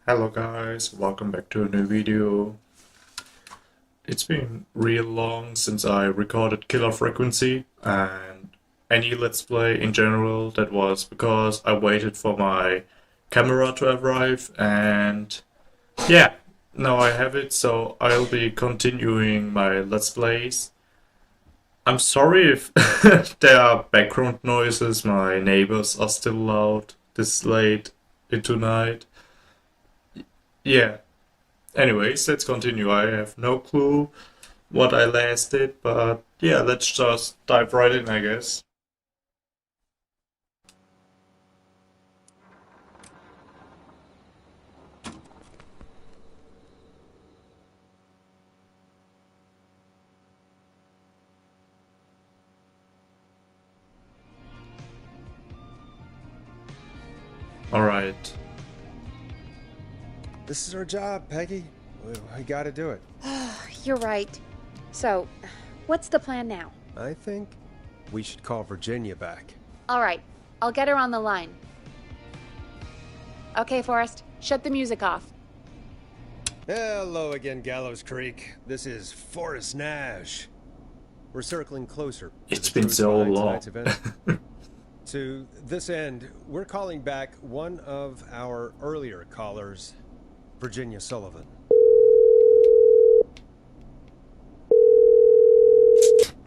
Hello guys, welcome back to a new video. It's been real long since I recorded Killer Frequency and any Let's Play in general. That was because I waited for my camera to arrive and yeah, now I have it, so I'll be continuing my Let's Plays. I'm sorry if there are background noises, my neighbors are still loud this late into night. Yeah. Anyways, let's continue. I have no clue what I last did, but yeah, let's just dive right in, I guess. Alright. This is our job, Peggy. We gotta do it. You're right. So, what's the plan now? I think we should call Virginia back. All right, I'll get her on the line. Okay, Forrest, shut the music off. Hello again, Gallows Creek. This is Forrest Nash. We're circling closer. It's been so long. To this end, we're calling back one of our earlier callers, Virginia Sullivan.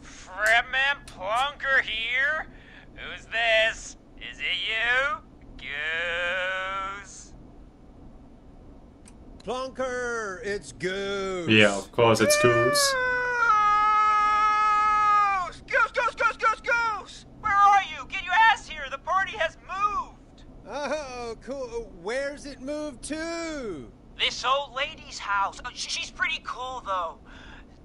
Fredman Plunker here. Who's this? Is it you? Goose. Plonker, it's Goose. Yeah, of course, it's Goose. Goose! Where are you? Get your ass here. The party has moved. Oh, cool. Where's it moved to? This old lady's house. She's pretty cool, though.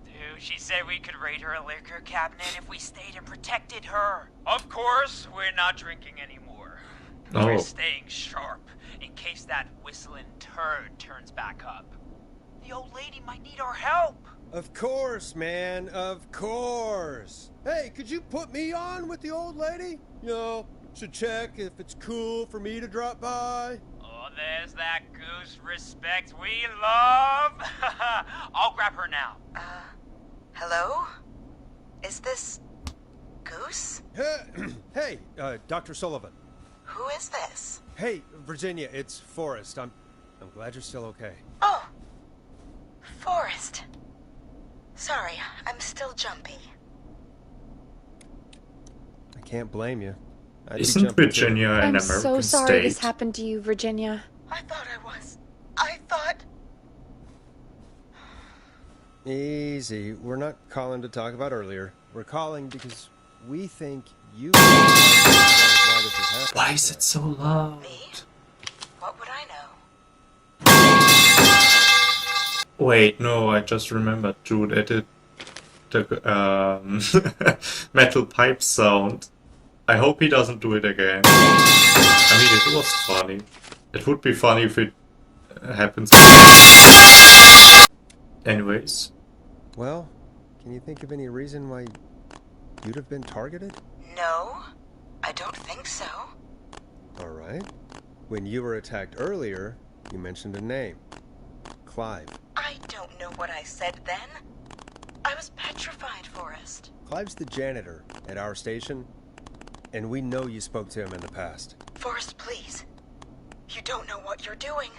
Dude, she said we could raid her liquor cabinet if we stayed and protected her. Of course, we're not drinking anymore. Oh. We're staying sharp in case that whistling turd turns back up. The old lady might need our help. Of course, man. Of course. Hey, could you put me on with the old lady? You know, to check if it's cool for me to drop by. Oh, there's that goose respect we love. I'll grab her now. Hello? Is this Goose? Hey, Dr. Sullivan. Who is this? Hey, Virginia, it's Forrest. I'm glad you're still okay. Oh, Forrest. Sorry, I'm still jumpy. I can't blame you. I'd be Isn't jumping too. Virginia an I'm American so sorry state? this happened to you, Virginia. I thought I was. I thought... Easy. We're not calling to talk about earlier. We're calling because we think you why this is happening. Why is it so loud? Me? What would I know? Wait, no, I just remembered Jude edit the metal pipe sound. I hope he doesn't do it again. I mean, it was funny. It would be funny if it happens. Anyways. Well, can you think of any reason why you'd have been targeted? No, I don't think so. All right. When you were attacked earlier, you mentioned a name. Clive. I don't know what I said then. I was petrified, Forrest. Clive's the janitor at our station, and we know you spoke to him in the past. Forrest, please. You don't know what you're doing.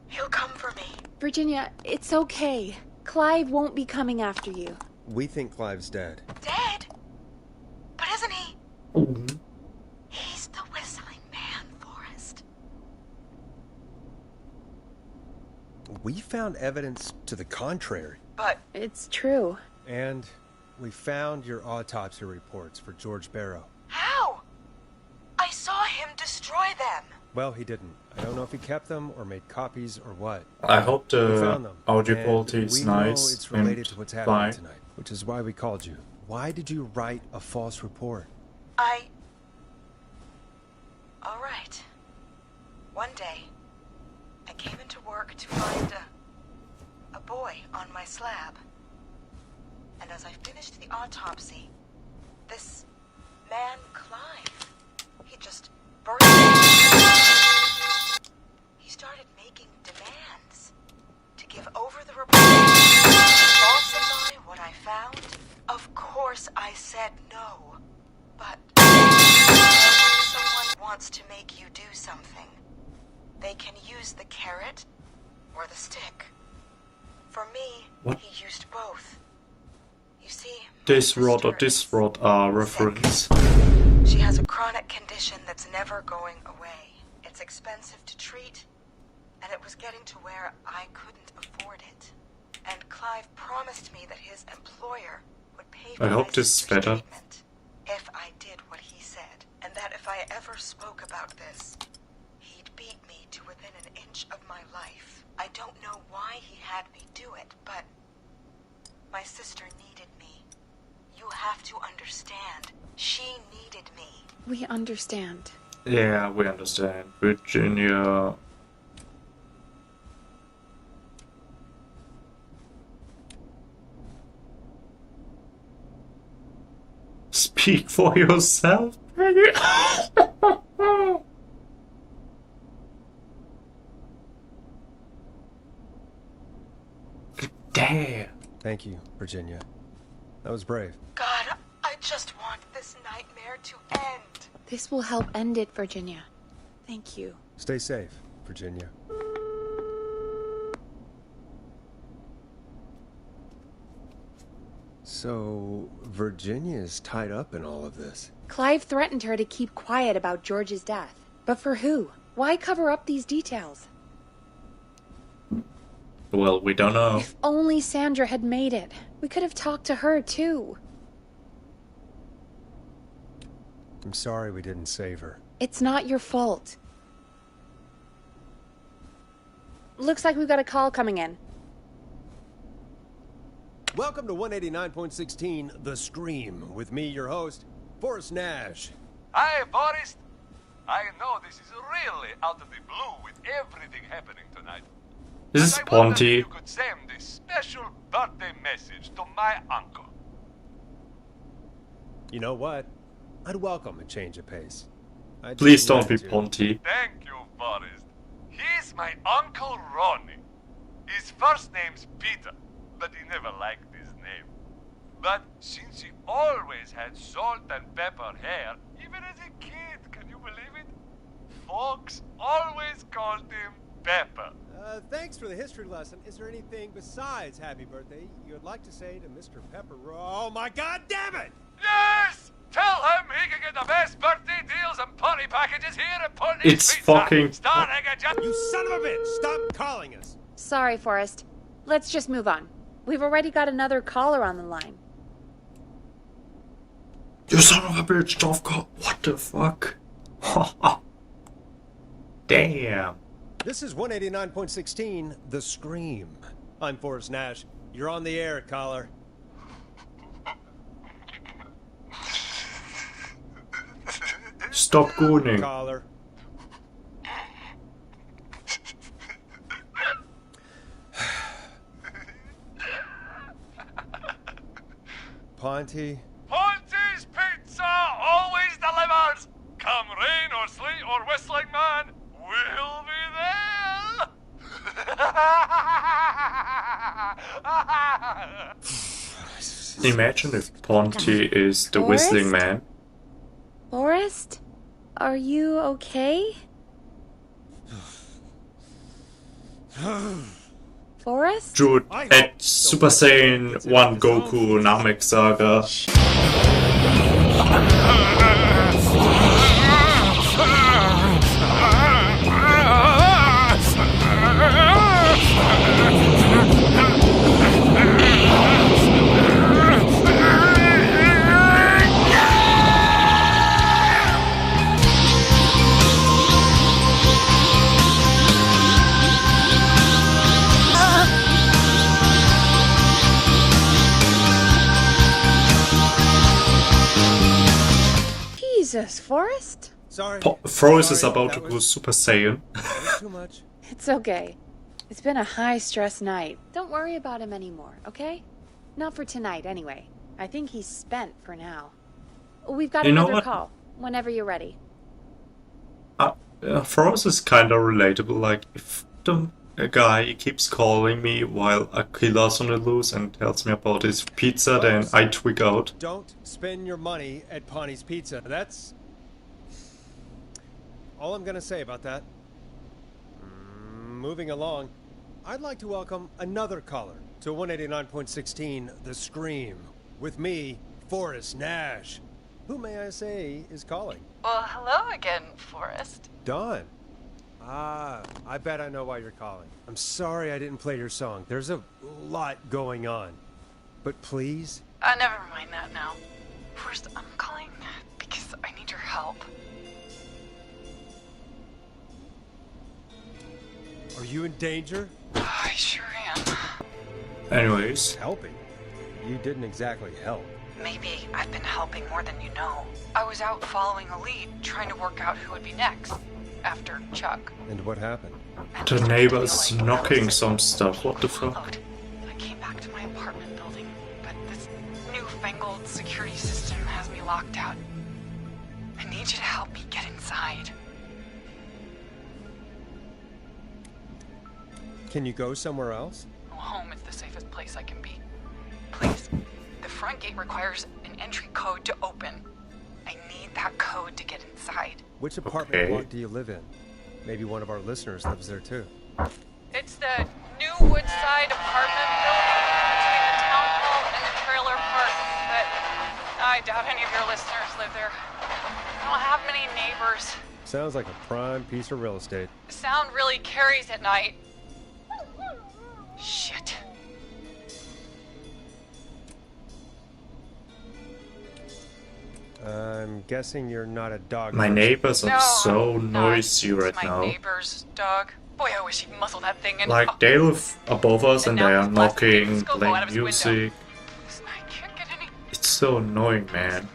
He'll come for me. Virginia, it's okay. Clive won't be coming after you. We think Clive's dead. Dead? But isn't he? Mhm. He's the whistling man, Forrest. We found evidence to the contrary. But It's true. And we found your autopsy reports for George Barrow. how? I saw him destroy them. Well, he didn't. I don't know if he kept them or made copies or what. I hope We the found them. audio and quality is we know nice it's related and to what's happening fine. tonight, which is why we called you. Why did you write a false report? All right. One day, I came into work to find a boy on my slab. And as I finished the autopsy, this man, Clive, he just burst. He started making demands. wants to make you do something, they can use the carrot or the stick. For me, What? he used both. You see, This my rod or sister this is rod are sick. reference. She has a chronic condition that's never going away. It's expensive to treat, and it was getting to where I couldn't afford it. And Clive promised me that his employer would pay for I my hope this is sister's better. treatment if I did what he said, and that if I ever spoke about this, he'd beat me to within an inch of my life. I don't know why he had me do it, but my sister needed me. You have to understand. She needed me. We understand. Yeah, we understand. Virginia. Speak for yourself. Damn. Thank you, Virginia. That was brave. God, I just want this nightmare to end. This will help end it, Virginia. Thank you. Stay safe, Virginia. So, Virginia's tied up in all of this. Clive threatened her to keep quiet about George's death. But for who? Why cover up these details? Well, we don't know. If only Sandra had made it. We could have talked to her, too. I'm sorry we didn't save her. It's not your fault. Looks like we've got a call coming in. Welcome to 189.16 The Scream, with me, your host, Forrest Nash. Hi, Boris. I know this is really out of the blue with everything happening tonight. This is But I wondered if Ponty. you could send this special birthday message to my uncle. You know what? I'd welcome a change of pace. I just Please don't be wanted to- Ponty. Thank you, Boris. He's my Uncle Ronnie. His first name's Peter, but he never liked his name. But since he always had salt and pepper hair, even as a kid, can you believe it? Folks always called him Pepper. Thanks for the history lesson. Is there anything besides happy birthday you would like to say to Mr. Pepper? Oh my god damn it! Yes! Tell him he can get the best birthday deals and party packages here at Putney's It's Pizza. fucking- Starting at just... You son of a bitch! Stop calling us! Sorry, Forrest. Let's just move on. We've already got another caller on the line. You son of a bitch, Dovko. What the fuck? Damn. This is 189.16 The Scream. I'm Forrest Nash. You're on the air, caller. Stop gooning. Caller. Ponty. Ponty's Pizza always delivers! Come rain or sleet or whistling man, we'll be there! Imagine if Ponty is the Forrest? whistling man. Forrest? Are you okay? Forrest? Dude, at Super Saiyan 1 Goku Namek Saga. Jesus, Forrest? Sorry. Forrest is Sorry, about that to go was- Super Saiyan. that was too much. It's okay. It's been a high-stress night. Don't worry about him anymore, okay? Not for tonight, anyway. I think he's spent for now. We've got You know another what? call, whenever you're ready. Forrest is kinda relatable. Like, if a guy keeps calling me while Aquila's on the loose and tells me about his pizza, then I twig out. Don't spend your money at Ponty's Pizza. all I'm gonna say about that. Moving along, I'd like to welcome another caller to 189.16 The Scream. With me, Forrest Nash. Who, may I say, is calling? Well, hello again, Forrest. Dawn. Ah, I bet I know why you're calling. I'm sorry I didn't play your song. There's a lot going on. But please? Never mind that now. First, I'm calling because I need your help. Are you in danger? I sure am. Anyways, Helping? You didn't exactly help. Maybe I've been helping more than you know. I was out following a lead, trying to work out who would be next. After Chuck. And what happened? the neighbor's knocking some stuff. What the fuck? I came back to my apartment building, but this newfangled security system has me locked out. I need you to help me get inside. Can you go somewhere else? Home is the safest place I can be. Please. The front gate requires an entry code to open. I need that code to get inside. Which apartment Okay. block do you live in? Maybe one of our listeners lives there too. It's the new Woodside apartment building between the town hall and the trailer park, but I doubt any of your listeners live there. I don't have many neighbors. Sounds like a prime piece of real estate. Sound really carries at night. Shit. I'm guessing you're not a dog. My person. neighbors are No, so I'm not. noisy right It's my now. neighbor's dog. Boy, I wish he'd muzzle that thing and... Like, they live above us and And they now are he's blasting knocking, David Scopo out playing of his window. music. I can't get any... It's so annoying, man.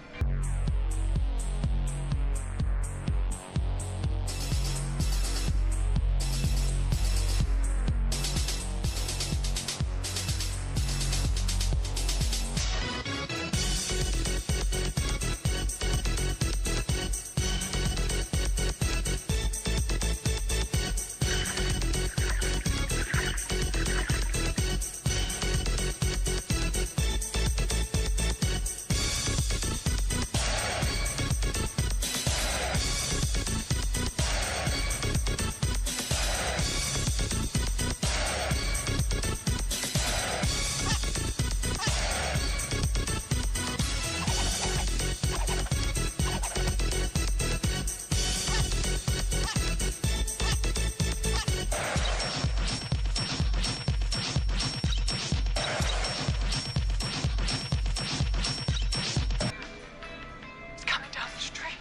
It's coming down the street.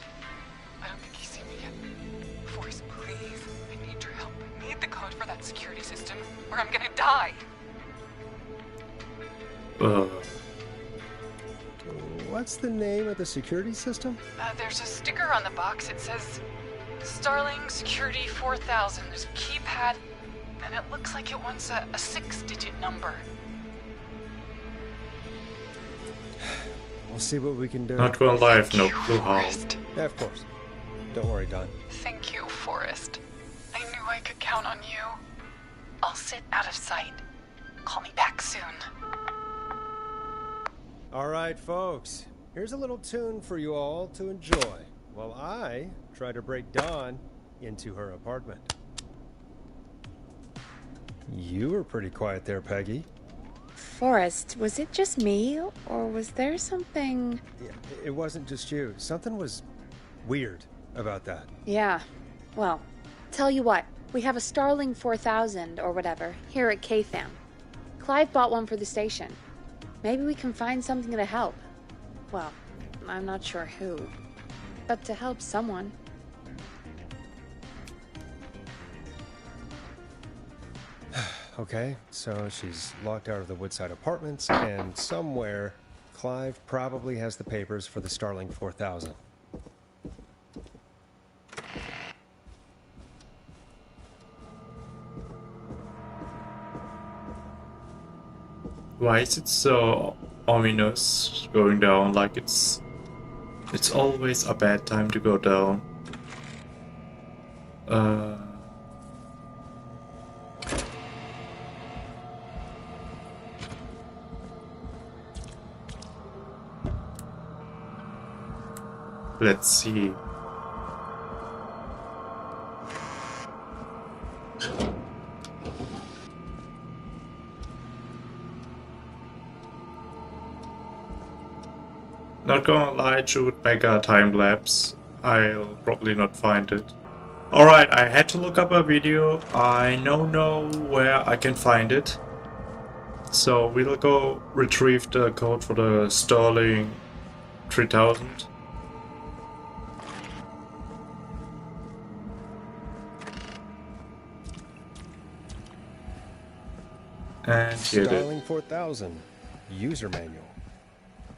I don't think he's seen me yet. Forrest, please. I need your help. I need the code for that security system, or I'm gonna die. What's the name of the security system? There's a sticker on the box. It says Starling Security 4000. There's a keypad, and it looks like it wants a 6-digit number. We'll see what we can do. Not real life, no Thank you, clue how. Forrest. Yeah, of course. Don't worry, Don. Thank you, Forrest. I knew I could count on you. I'll sit out of sight. Call me back soon. All right, folks. Here's a little tune for you all to enjoy while I try to break Dawn into her apartment. You were pretty quiet there, Peggy. Forrest, was it just me, or was there something... Yeah, it wasn't just you. Something was weird about that. Yeah, well, tell you what, we have a Starling 4000, or whatever, here at KFAM. Clive bought one for the station. Maybe we can find something to help. Well, I'm not sure who, but to help someone. Okay, so she's locked out of the Woodside Apartments, and somewhere, Clive probably has the papers for the Starling 4000. Why is it so ominous going down? Like it's always a bad time to go down. Let's see. Not gonna lie, it should make a time lapse. I'll probably not find it. Alright, I had to look up a video. I now know where I can find it. So we'll go retrieve the code for the Sterling 3000. And here it is. Starling 4000 user manual.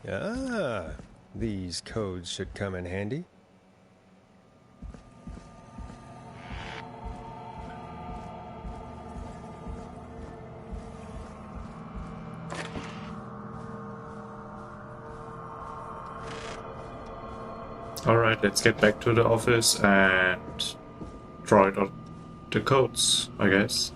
Ah, these codes should come in handy. Alright, let's get back to the office and try out the codes, I guess.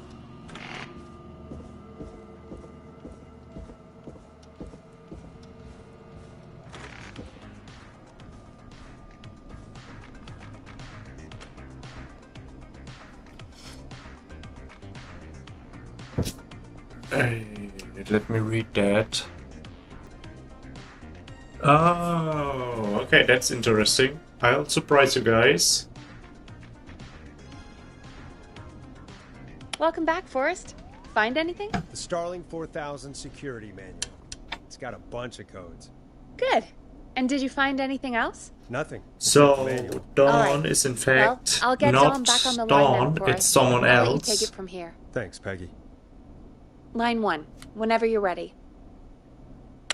Hey, let me read that. Oh, okay, that's interesting. I'll surprise you guys. Welcome back, Forrest. Find anything? The Starling 4000 security manual. It's got a bunch of codes. Good. And did you find anything else? Nothing. So, Manual. Dawn Alright. is in Well, fact I'll get not Dawn back on the line Dawn, then, Forrest. it's someone I'll let you else. take it from here. Thanks, Peggy. Line 1, whenever you're ready.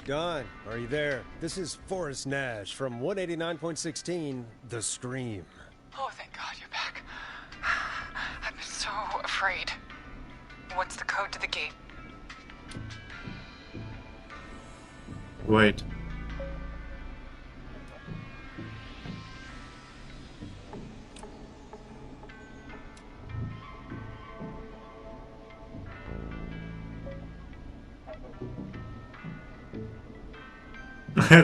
Dawn, are you there? This is Forrest Nash from 189.16, The Scream. Oh, thank God you're back. I've been so afraid. What's the code to the gate? Wait.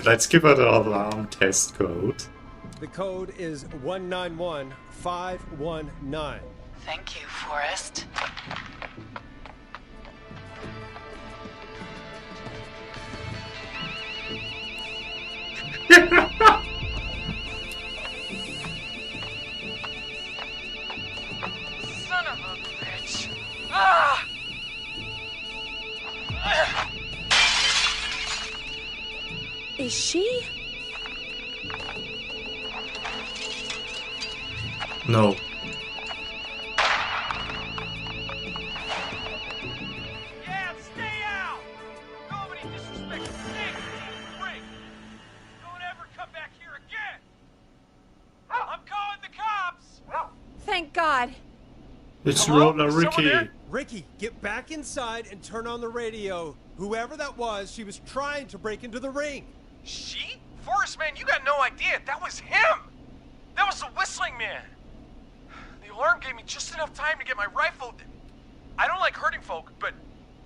Let's give her the alarm test code. The code is 191519. Thank you, Forrest. Son of a bitch. Ah! Is she? No. Yeah, stay out! Nobody disrespects the state. Great. Don't ever come back here again. I'm calling the cops. Thank God. It's Hello? Roller Is someone Ricky. there? Ricky, get back inside and turn on the radio. Whoever that was, she was trying to break into the ring. She? Forrest, man, you got no idea. That was him. That was the whistling man. The alarm gave me just enough time to get my rifle. I don't like hurting folk, but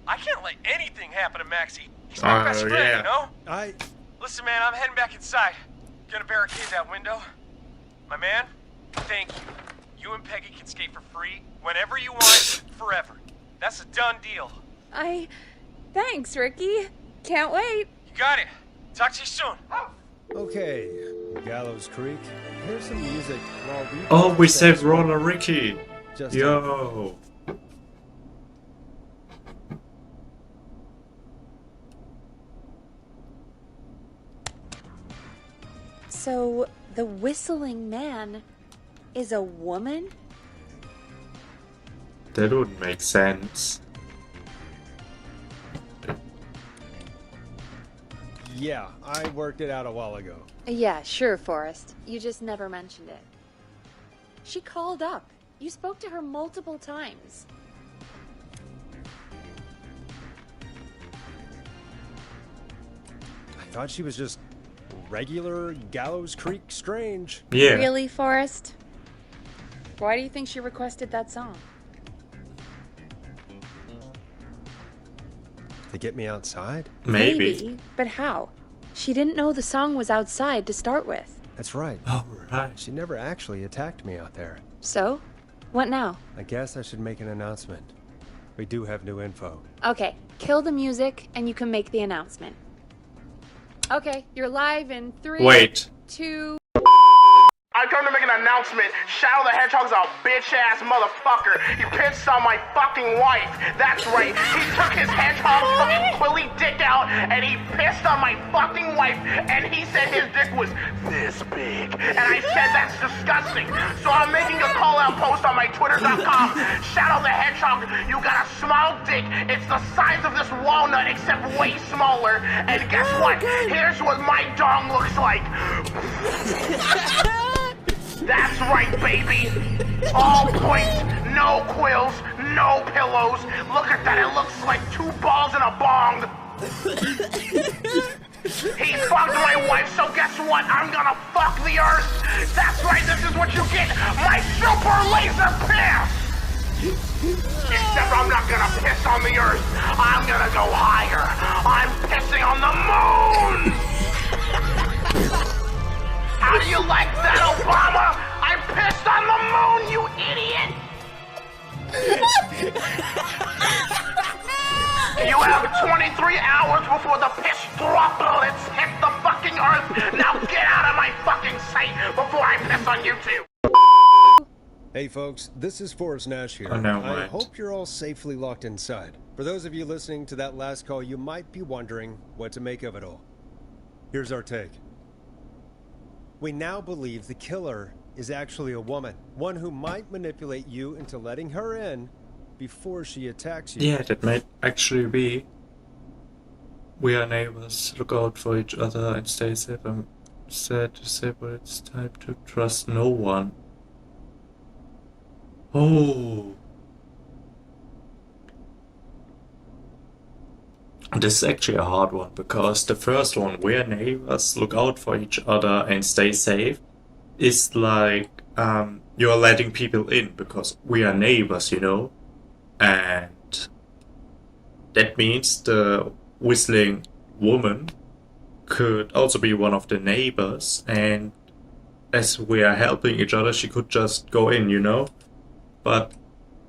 I can't let anything happen to Maxie. He's my best friend, yeah. you know? I... Listen, man, I'm heading back inside. Gonna barricade that window. My man, thank you. You and Peggy can skate for free whenever you want, forever. That's a done deal. Thanks, Ricky. Can't wait. You got it. Talk to you soon. Okay, Gallows Creek. Here's some music while we... Oh, we saved Roller Ricky. Just Yo. So, the whistling man is a woman? That would make sense. Yeah, I worked it out a while ago. Yeah, sure, Forrest. You just never mentioned it. She called up. You spoke to her multiple times. I thought she was just regular Gallows Creek Strange. Yeah. Really, Forrest? Why do you think she requested that song? To get me outside? Maybe. But how? She didn't know the song was outside to start with. That's right. Alright. She never actually attacked me out there. So? What now? I guess I should make an announcement. We do have new info. Okay, kill the music and you can make the announcement. Okay, you're live in 3, Wait. 2. I come to make an announcement. Shadow the Hedgehog's a bitch-ass motherfucker. He pissed on my fucking wife. That's right. He took his hedgehog fucking quilly dick out and he pissed on my fucking wife and he said his dick was this big. And I said that's disgusting. So I'm making a call-out post on my twitter.com. Shadow the Hedgehog, you got a small dick. It's the size of this walnut except way smaller. And guess what? Here's what my dong looks like. That's right, baby. All points, no quills, no pillows. Look at that, it looks like 2 balls in a bong. He fucked my wife, so guess what? I'm gonna fuck the earth. That's right, this is what you get. My super laser piss. Except I'm not gonna piss on the earth. I'm gonna go higher. I'm pissing on the moon. How do you like that, Obama? I pissed on the moon, you idiot! You have 23 hours before the piss droplets hit the fucking earth. Now get out of my fucking sight before I piss on you too. Hey folks, this is Forrest Nash here. Oh, never I mind. hope you're all safely locked inside. For those of you listening to that last call, you might be wondering what to make of it all. Here's our take. We now believe the killer is actually a woman. One who might manipulate you into letting her in before she attacks you. Yeah, that might actually be. We are neighbors. Look out for each other and stay safe. I'm sad to say, but it's time to trust no one. Oh. This is actually a hard one, because the first one, we're neighbors, look out for each other and stay safe, is like you're letting people in because we are neighbors, you know? And that means the whistling woman could also be one of the neighbors, and as we are helping each other, she could just go in, you know? But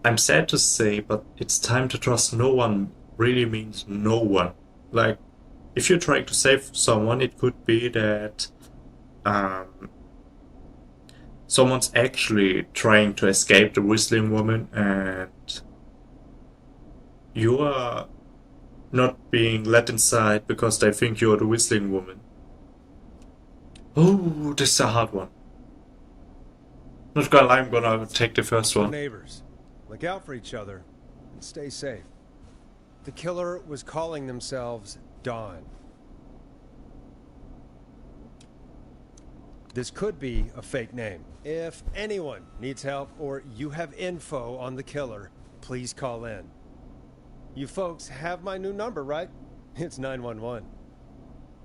I'm sad to say, but it's time to trust no one really means no one. Like, if you're trying to save someone, it could be that someone's actually trying to escape the whistling woman and you are not being let inside because they think you're the whistling woman. Oh, this is a hard one. Not gonna lie, I'm gonna take the first one. Neighbors, look out for each other and stay safe. The killer was calling themselves Dawn. This could be a fake name. If anyone needs help or you have info on the killer, please call in. You folks have my new number, right? It's 911.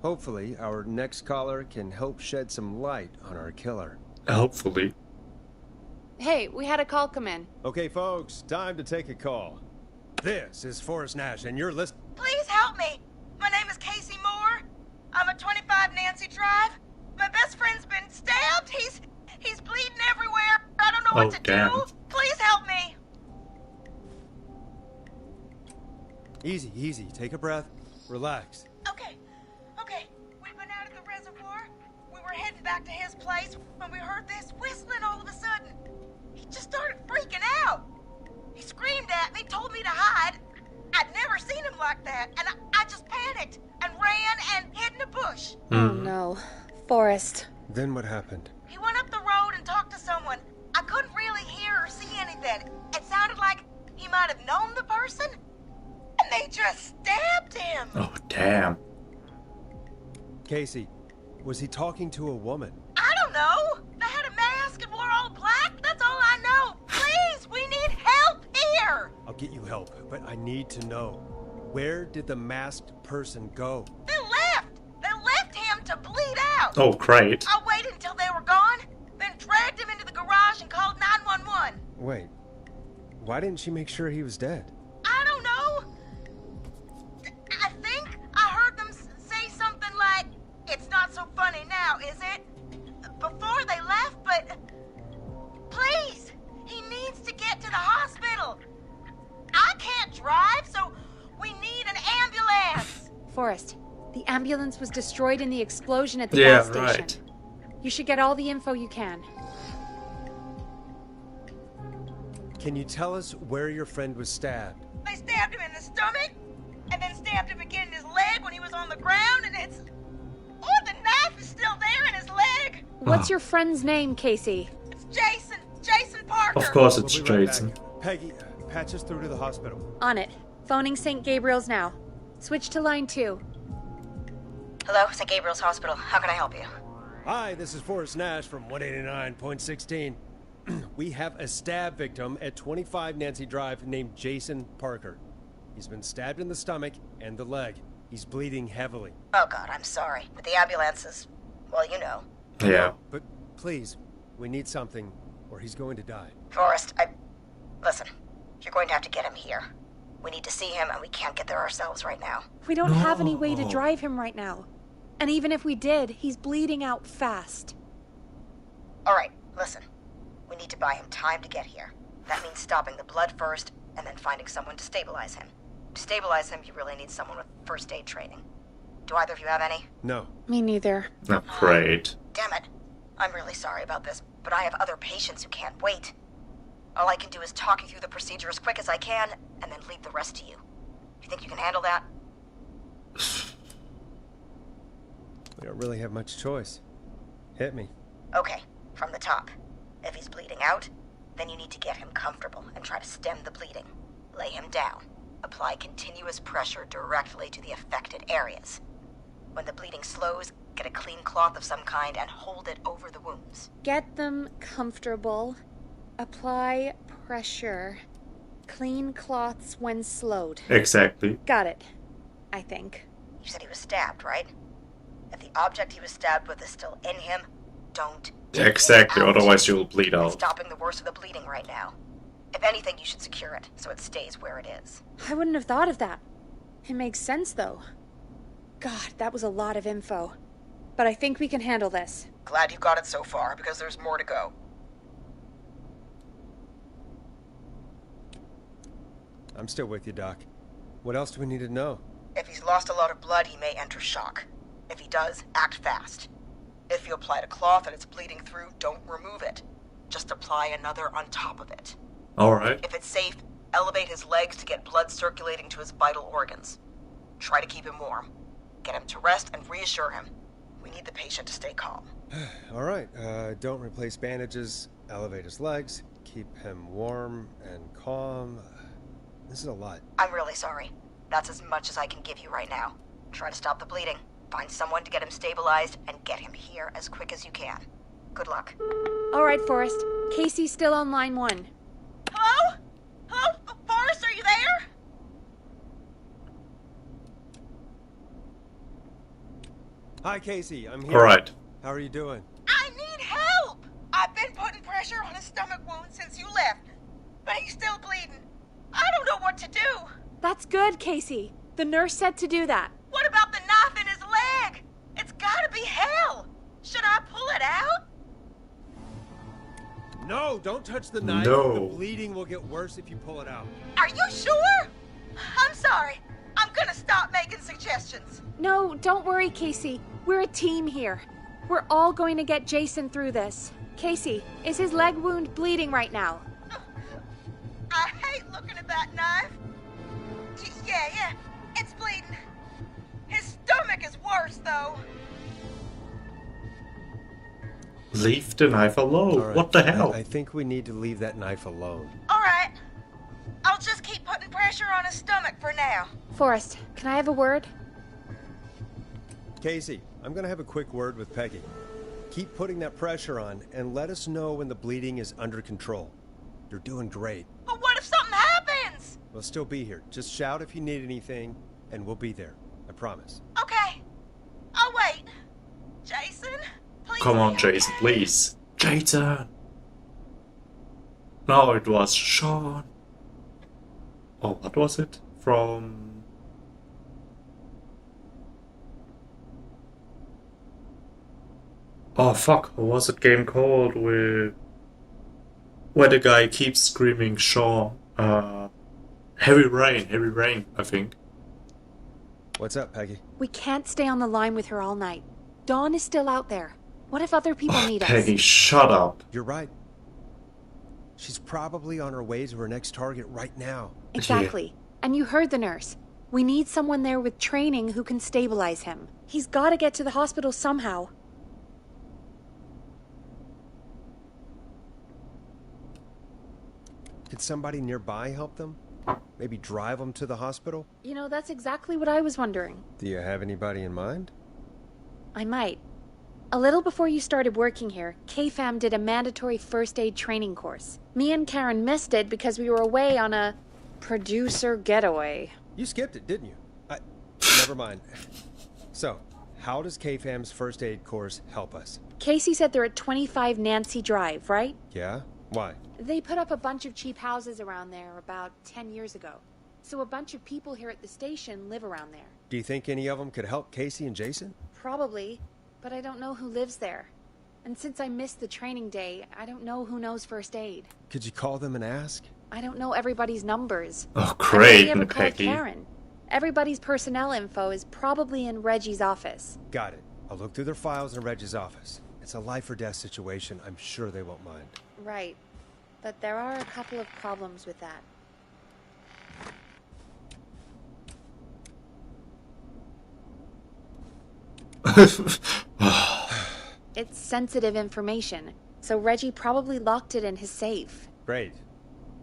Hopefully, our next caller can help shed some light on our killer. Hopefully. Hey, we had a call come in. Okay, folks, time to take a call. This is Forrest Nash, and you're listening. Please help me. My name is Casey Moore. I'm at 25 Nancy Drive. My best friend's been stabbed. He's bleeding everywhere. I don't know what to do. Please help me. Easy, easy. Take a breath. Relax. Okay. We've been out at the reservoir. We were heading back to his place when we heard this whistling all of a sudden. He just started freaking out. He screamed at me, told me to hide. I'd never seen him like that, and I just panicked and ran and hid in a bush. Oh no. Forrest. Then what happened? He went up the road and talked to someone. I couldn't really hear or see anything. It sounded like he might have known the person, and they just stabbed him. Oh, damn. Casey, was he talking to a woman? I don't know. They had a mask and wore all black. That's all I know. Please, we need help here. I'll get you help, but I need to know. Where did the masked person go? They left. They left him to bleed out. Oh, great. I waited until they were gone, then dragged him into the garage and called 911. Wait, why didn't she make sure he was dead? I don't know. I think I heard them say something like, "It's not so funny now, is it?" before they left, but please, he needs to get to the hospital. I can't drive, so we need an ambulance. Forrest, The ambulance was destroyed in the explosion at the Yeah, gas station. right. You should get all the info you can. Can you tell us where your friend was stabbed? They stabbed him in the stomach, and then stabbed him again in his leg when he was on the ground, and it's... Oh, the knife is still there in his leg! What's your friend's name, Casey? It's Jason! Jason Parker! Of course We'll it's be right Jason. back. Peggy, patch us through to the hospital. On it. Phoning St. Gabriel's now. Switch to line 2. Hello, St. Gabriel's Hospital. How can I help you? Hi, this is Forrest Nash from 189.16. We have a stab victim at 25 Nancy Drive named Jason Parker. He's been stabbed in the stomach and the leg. He's bleeding heavily. Oh god, I'm sorry. But the ambulance is... well, you know. Yeah. But please, we need something or he's going to die. Forrest, Listen, you're going to have to get him here. We need to see him, and we can't get there ourselves right now. We don't have any way to No. drive him right now. And even if we did, he's bleeding out fast. Alright, listen. We need to buy him time to get here. That means stopping the blood first, and then finding someone to stabilize him. To stabilize him, you really need someone with first aid training. Do either of you have any? No. Me neither. Oh, great. Damn it. I'm really sorry about this, but I have other patients who can't wait. All I can do is talk you through the procedure as quick as I can, and then leave the rest to you. You think you can handle that? We don't really have much choice. Hit me. Okay, from the top. If he's bleeding out, then you need to get him comfortable and try to stem the bleeding. Lay him down. Apply continuous pressure directly to the affected areas. When the bleeding slows, get a clean cloth of some kind and hold it over the wounds. Get them comfortable. Apply pressure. Clean cloths when slowed. Exactly. Got it. I think. You said he was stabbed, right? If the object he was stabbed with is still in him, don't take Exactly, it out. otherwise you'll bleed It's out. stopping the worst of the bleeding right now. If anything, you should secure it so it stays where it is. I wouldn't have thought of that. It makes sense, though. God, that was a lot of info. But I think we can handle this. Glad you got it so far, because there's more to go. I'm still with you, Doc. What else do we need to know? If he's lost a lot of blood, he may enter shock. If he does, act fast. If you applied a cloth and it's bleeding through, don't remove it. Just apply another on top of it. Alright. If it's safe, elevate his legs to get blood circulating to his vital organs. Try to keep him warm. Get him to rest and reassure him. We need the patient to stay calm. All right, don't replace bandages, elevate his legs, keep him warm and calm. This is a lot. I'm really sorry. That's as much as I can give you right now. Try to stop the bleeding. Find someone to get him stabilized and get him here as quick as you can. Good luck. All right, Forrest. Casey's still on line 1. Hello? Hello? Forrest, are you there? Hi, Casey. I'm here. Alright. How are you doing? I need help! I've been putting pressure on his stomach wound since you left, but he's still bleeding. I don't know what to do. That's good, Casey. The nurse said to do that. What about the knife in his leg? It's gotta be hell. Should I pull it out? No, don't touch the knife. No. The bleeding will get worse if you pull it out. Are you sure? I'm sorry. I'm gonna stop making suggestions. No, don't worry, Casey. We're a team here. We're all going to get Jason through this. Casey, is his leg wound bleeding right now? I hate looking at that knife. Yeah, it's bleeding. His stomach is worse, though. Leave the knife alone. All right, What the hell? I think we need to leave that knife alone. All right. I'll just keep putting pressure on his stomach for now. Forrest, can I have a word? Casey, I'm gonna have a quick word with Peggy. Keep putting that pressure on and let us know when the bleeding is under control. You're doing great. But what if something happens? We'll still be here. Just shout if you need anything, and we'll be there. I promise. Okay. I'll wait. Jason, please. Come on, be Jason, okay. please. Jason! No, it was Sean. Oh, what was it? From... Oh, fuck. What was that game called? Where the guy keeps screaming Sean. Heavy Rain, I think. What's up, Peggy? We can't stay on the line with her all night. Dawn is still out there. What if other people need Peggy, us? shut up. You're right. She's probably on her way to her next target right now. Exactly. And you heard the nurse. We need someone there with training who can stabilize him. He's got to get to the hospital somehow. Could somebody nearby help them? Maybe drive them to the hospital? You know, that's exactly what I was wondering. Do you have anybody in mind? I might. A little before you started working here, KFAM did a mandatory first aid training course. Me and Karen missed it because we were away on a producer getaway. You skipped it, didn't you? Never mind. So, how does KFAM's first aid course help us? Casey said they're at 25 Nancy Drive, right? Yeah? Why? They put up a bunch of cheap houses around there about 10 years ago. So a bunch of people here at the station live around there. Do you think any of them could help Casey and Jason? Probably, but I don't know who lives there. And since I missed the training day, I don't know who knows first aid. Could you call them and ask? I don't know everybody's numbers. Oh, I great, only ever called Peggy. Karen. Everybody's personnel info is probably in Reggie's office. Got it. I'll look through their files in Reggie's office. It's a life or death situation. I'm sure they won't mind. Right. But there are a couple of problems with that. It's sensitive information, so Reggie probably locked it in his safe. Great.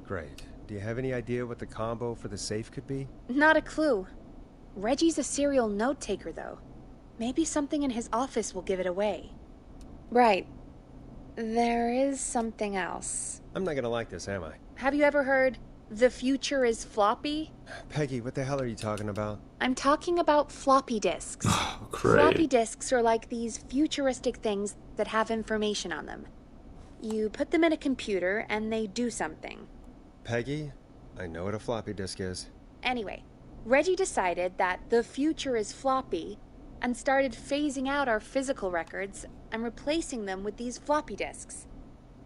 Great. Do you have any idea what the combo for the safe could be? Not a clue. Reggie's a serial note taker, though. Maybe something in his office will give it away. Right. There is something else. I'm not gonna like this, am I? Have you ever heard, the future is floppy? Peggy, what the hell are you talking about? I'm talking about floppy disks. Oh, Floppy great. disks are like these futuristic things that have information on them. You put them in a computer and they do something. Peggy, I know what a floppy disk is. Anyway, Reggie decided that the future is floppy and started phasing out our physical records and replacing them with these floppy disks.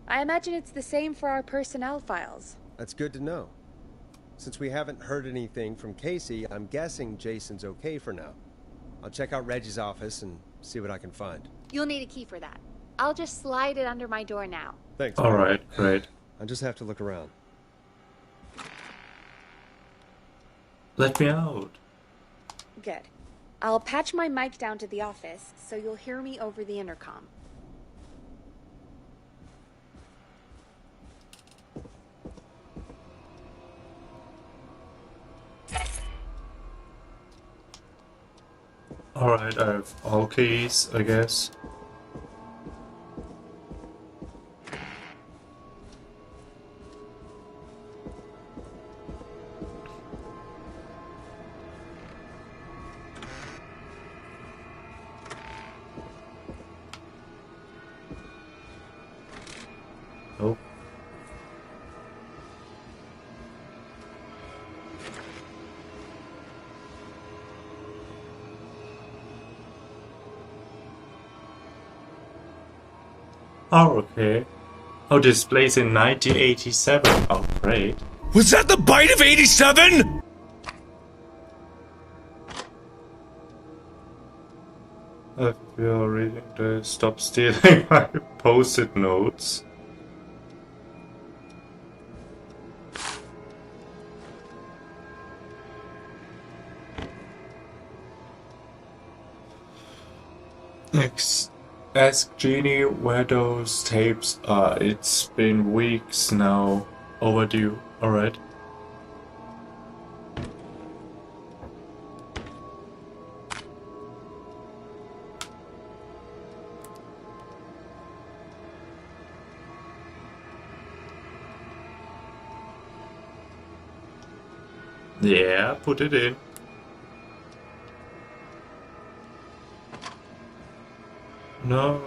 I imagine it's the same for our personnel files. That's good to know. Since we haven't heard anything from Casey, I'm guessing Jason's okay for now. I'll check out Reggie's office and see what I can find. You'll need a key for that. I'll just slide it under my door now. Thanks. All right, great. I just have to look around. Let me out. Good. I'll patch my mic down to the office so you'll hear me over the intercom. Alright, I have all keys, I guess. Oh. Oh, okay. Oh, this place in 1987. Oh, great. Was that the bite of 87? If you're reading this, stop stealing my post-it notes. Ask Jeannie where those tapes are. It's been weeks now. Overdue. Alright. Yeah, put it in. No.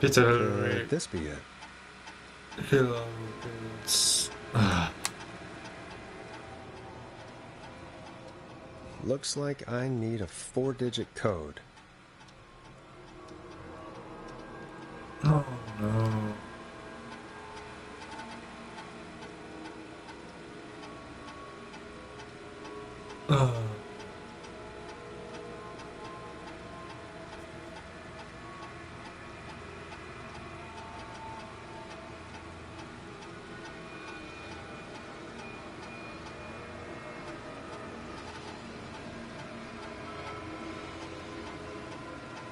Peter Could this be it? Hills. Looks like I need a 4-digit code. Oh no.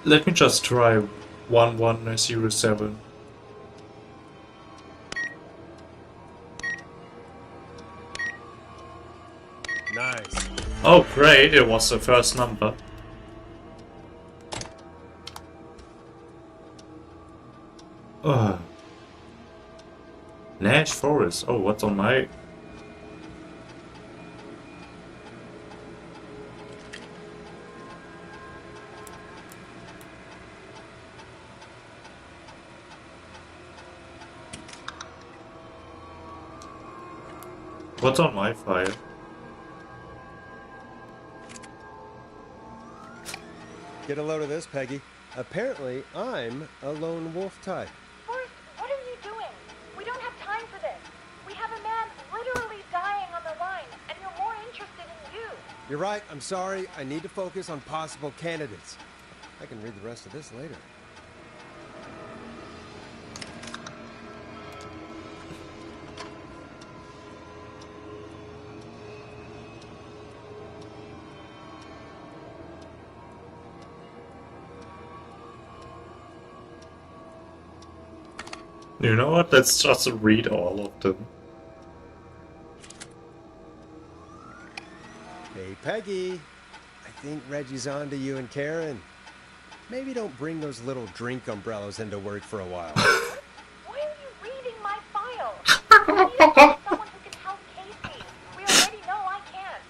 Let me just try 1107. Nice. Oh great, it was the first number. Nash Forest. Oh, what's on my... What's on my file? Get a load of this, Peggy. Apparently, I'm a lone wolf type. Forrest, what are you doing? We don't have time for this. We have a man literally dying on the line, and you're more interested in you. You're right, I'm sorry. I need to focus on possible candidates. I can read the rest of this later. You know what? Let's just read all of them. Hey, Peggy. I think Reggie's on to you and Karen. Maybe don't bring those little drink umbrellas into work for a while. Why are you reading my file? I need to find someone who can help Casey. We already know I can't.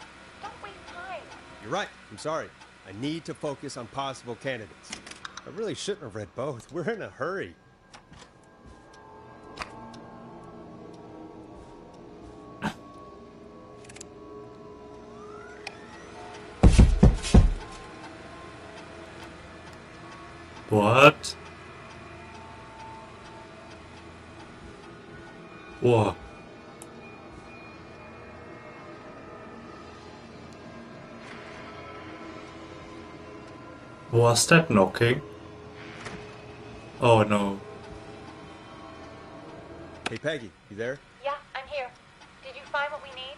Don't waste time. You're right. I'm sorry. I need to focus on possible candidates. I really shouldn't have read both. We're in a hurry. What? Whoa. Was that knocking? Oh no. Hey, Peggy, you there? Yeah, I'm here. Did you find what we need?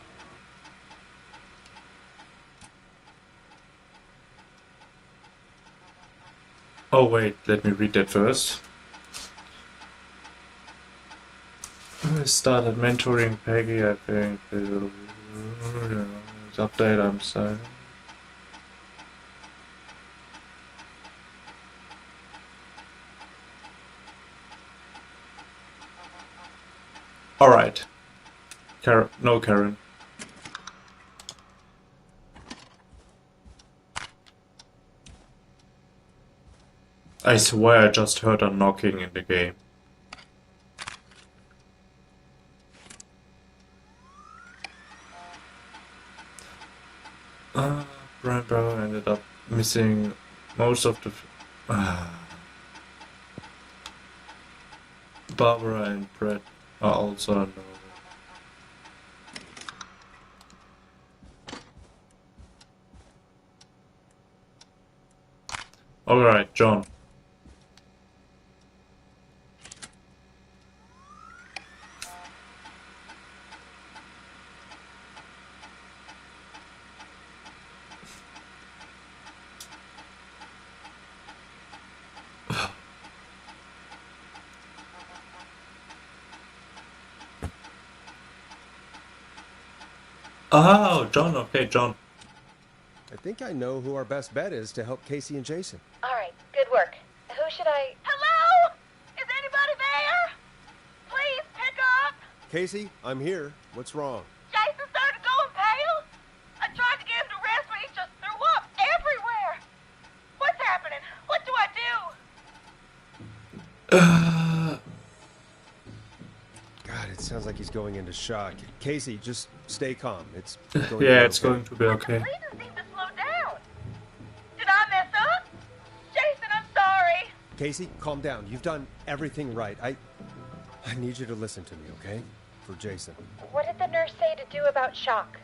Oh wait, let me read that first. I started mentoring Peggy, I think. Update, I'm sorry. Alright. No Karen. I swear I just heard a knocking in the game. Brian Brower ended up missing most of the... Barbara and Brett are also unknown. Alright, John. Oh, John, okay, John. I think I know who our best bet is to help Casey and Jason. All right, good work. Who should I... Hello? Is anybody there? Please pick up. Casey, I'm here. What's wrong? Jason started going pale. I tried to get him to rest, but he just threw up everywhere. What's happening? What do I do? God, it sounds like he's going into shock. Casey, just stay calm. It's going to be Yeah, it's okay. going to be okay. Please seem to slow down. Did I mess up? Jason, I'm sorry. Casey, calm down. You've done everything right. I need you to listen to me, okay? For Jason. What did the nurse say to do about shock?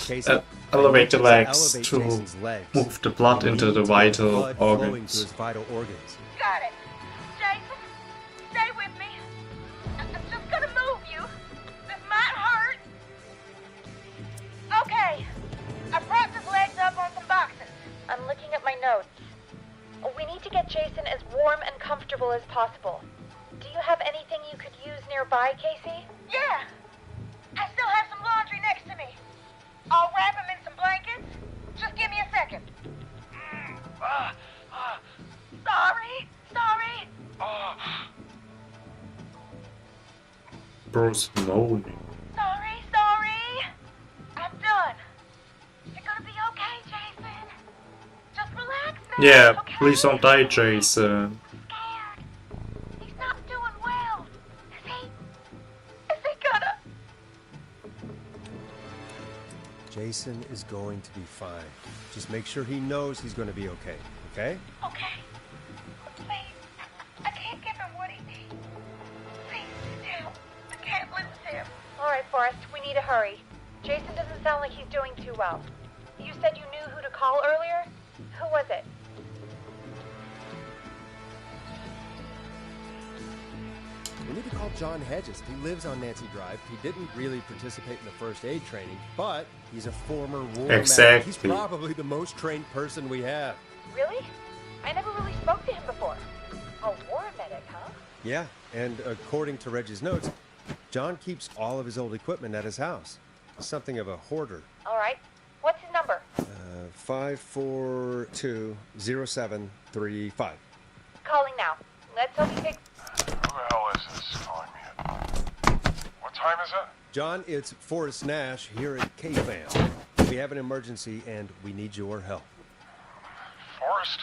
Casey, Elevate the I need you legs elevate to Jason's legs. move the blood You into need the to get vital blood flowing to organs. his vital organs. Got it. Jason, stay with me. I'm just gonna move you. This might hurt. Okay. I propped his legs up on some boxes. I'm looking at my notes. We need to get Jason as warm and comfortable as possible. Do you have anything you could use nearby, Casey? Yeah. I still have some laundry next to me. I'll wrap him in some blankets. Just give me a second. Sorry. Bro's moaning. Sorry. I'm done. You're gonna be okay, Jason. Just relax now. Yeah, okay? please don't die, Jason. I'm scared. He's not doing well. Is he gonna... Jason is going to be fine. Just make sure he knows he's going to be okay, okay? Okay. Please. I can't give him what he needs. Please, sit down. I can't lose him. All right, Forrest, we need to hurry. Jason doesn't sound like he's doing too well. You said you knew who to call earlier? Who was it? We need to call John Hedges. He lives on Nancy Drive. He didn't really participate in the first aid training, but he's a former war medic. Exactly. He's probably the most trained person we have. Really? I never really spoke to him before. A war medic, huh? Yeah, and according to Reggie's notes, John keeps all of his old equipment at his house. Something of a hoarder. All right. What's his number? 5420735. Calling now. Let's hope he picks... Who the hell is this calling me? What time is it? John, it's Forrest Nash here at KFAM. We have an emergency and we need your help. Forrest,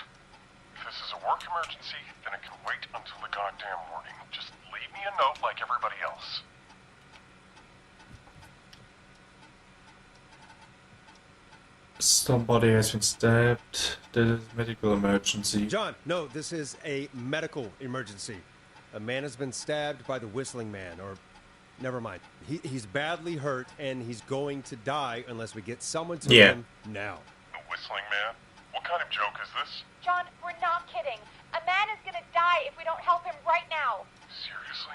if this is a work emergency, then it can wait until the goddamn morning. Just leave me a note like everybody else. Somebody has been stabbed. There's a medical emergency. John, no, this is a medical emergency. A man has been stabbed by the Whistling Man, or... Never mind. He's badly hurt, and he's going to die unless we get someone to him now. The Whistling Man? What kind of joke is this? John, we're not kidding. A man is gonna die if we don't help him right now. Seriously?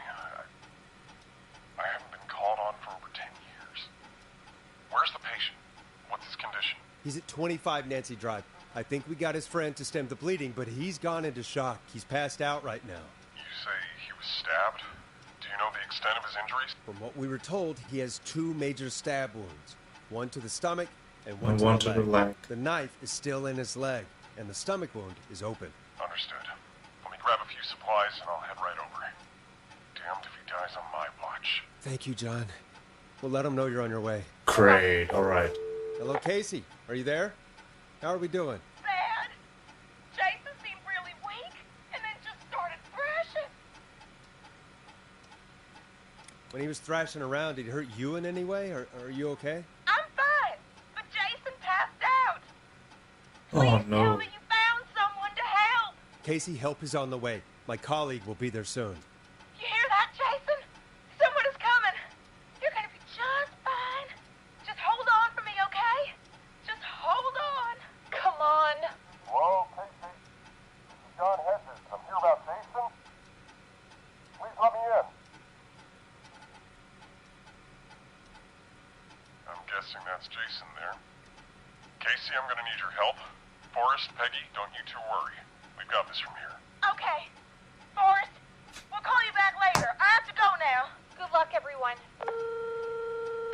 I haven't been called on for over 10 years. Where's the patient? What's his condition? He's at 25 Nancy Drive. I think we got his friend to stem the bleeding, but he's gone into shock. He's passed out right now. You say he was stabbed? Do you know the extent of his injuries? From what we were told, he has 2 major stab wounds. One to the stomach and And one one to to the leg. The knife is still in his leg, and the stomach wound is open. Understood. Let me grab a few supplies and I'll head right over. Damned if he dies on my watch. Thank you, John. We'll let him know you're on your way. Great, alright. Hello, Casey. Are you there? How are we doing? Bad. Jason seemed really weak and then just started thrashing. When he was thrashing around, did he hurt you in any way? Or are you okay? I'm fine, but Jason passed out. Oh Please tell no. me you found someone to help. Casey, help is on the way. My colleague will be there soon. You hear that, Jason? Someone is coming. You're gonna be just fine. Just hold on for me, okay? Just hold on. Come on. Hello, Casey. This is John Hedges. I'm here about Jason. Please let me in. I'm guessing that's Jason there. Casey, I'm gonna need your help. Forrest, Peggy, don't you two worry. We've got this from here. Okay. Forrest, we'll call you back later. I have to go now. Good luck, everyone.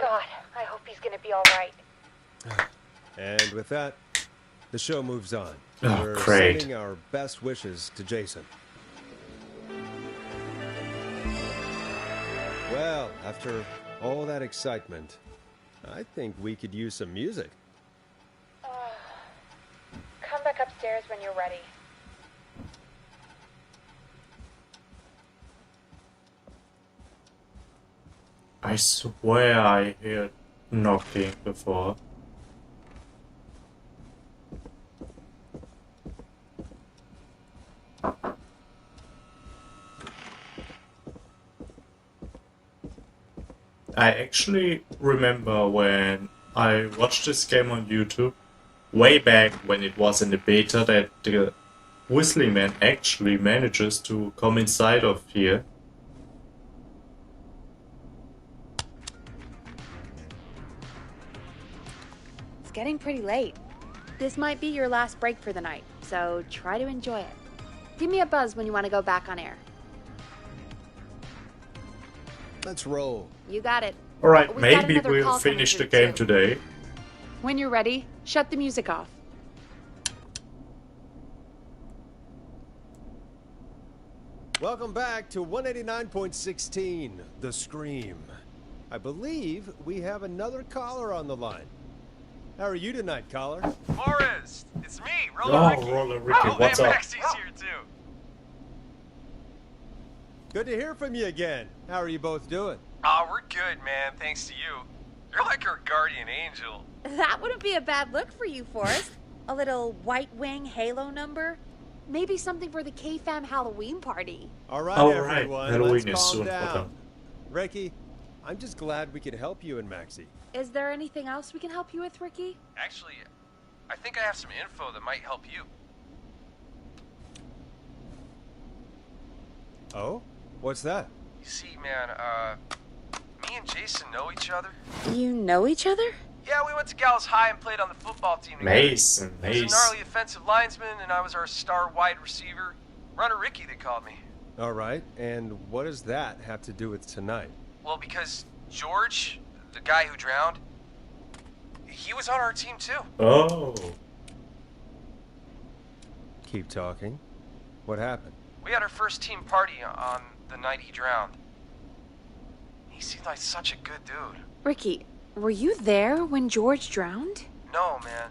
God, I hope he's gonna be all right. And with that, the show moves on. Oh, We're great. sending our best wishes to Jason. Well, after all that excitement, I think we could use some music. Come come back upstairs when you're ready. I swear I heard knocking before. I actually remember when I watched this game on YouTube way back when it was in the beta that the Whistling Man actually manages to come inside of here. It's getting pretty late. This might be your last break for the night, so try to enjoy it. Give me a buzz when you want to go back on air. Let's roll. You got it. Alright, We got maybe another we'll call coming finish the through, game too. today. When you're ready, shut the music off. Welcome back to 189.16, The Scream. I believe we have another caller on the line. How are you tonight, caller? Forrest, it's me, Oh, Roller Ricky. Roller Ricky, Oh, what's and up? Maxie's here too. Good to hear from you again. How are you both doing? Oh, we're good, man. Thanks to you. You're like our guardian angel. That wouldn't be a bad look for you, Forrest. A little White Wing Halo number? Maybe something for the K-Fam Halloween party. All right, All right, everyone. Halloween Let's is calm soon for down. them. Ricky, I'm just glad we could help you and Maxie. Is there anything else we can help you with, Ricky? Actually, I think I have some info that might help you. Oh? What's that? You see, man, me and Jason know each other. You know each other? Yeah, we went to Gallows High and played on the football team together. Mason, He was a Mace. gnarly offensive linesman, and I was our star wide receiver. Runner Ricky, they called me. All right, and what does that have to do with tonight? Well, because George, the guy who drowned, he was on our team too. Oh, Keep talking. What happened? We had our first team party on the night he drowned. He seemed like such a good dude. Ricky, were you there when George drowned? No, man.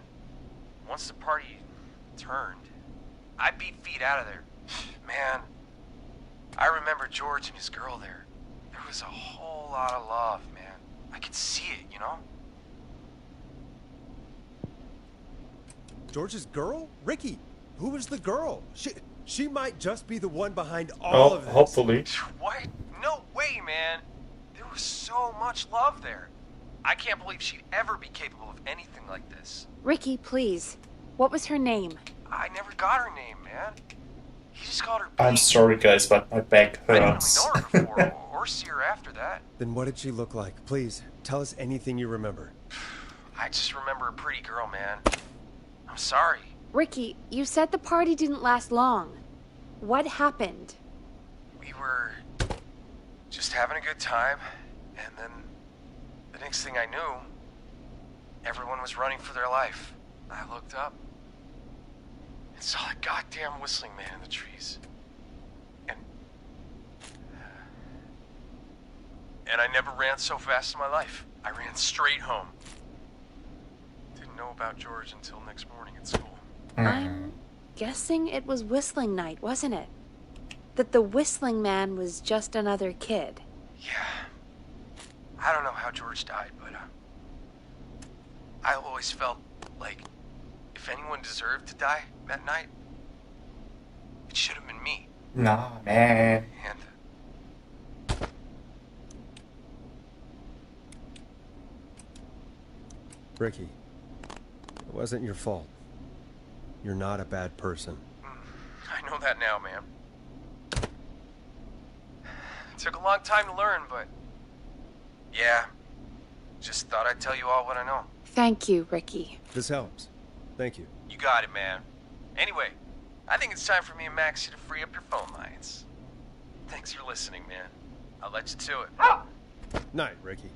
Once the party turned, I beat feet out of there. Man, I remember George and his girl there. There was a whole lot of love, man. I could see it, you know? George's girl? Ricky, who was the girl? She might just be the one behind all of this. hopefully. What? No way, man. There was so much love there. I can't believe she'd ever be capable of anything like this. Ricky, please. What was her name? I never got her name, man. He just called her I'm Pete. sorry, guys, but my back I didn't really hurts. know her before, or see her after that. Then what did she look like? Please, tell us anything you remember. I just remember a pretty girl, man. I'm sorry. Ricky, you said the party didn't last long. What happened? We were just having a good time, and then the next thing I knew, everyone was running for their life. I looked up and saw a goddamn whistling man in the trees. And I never ran so fast in my life. I ran straight home. Didn't know about George until next morning at school. I'm guessing it was Whistling Night, wasn't it? That the Whistling Man was just another kid. Yeah. I don't know how George died, but I always felt like if anyone deserved to die that night, it should have been me. Nah, man. And Ricky, it wasn't your fault. You're not a bad person. I know that now, man. It took a long time to learn, but yeah, just thought I'd tell you all what I know. Thank you, Ricky. This helps. Thank you. You got it, man. Anyway, I think it's time for me and Maxie to free up your phone lines. Thanks for listening, man. I'll let you to it. Night, Ricky.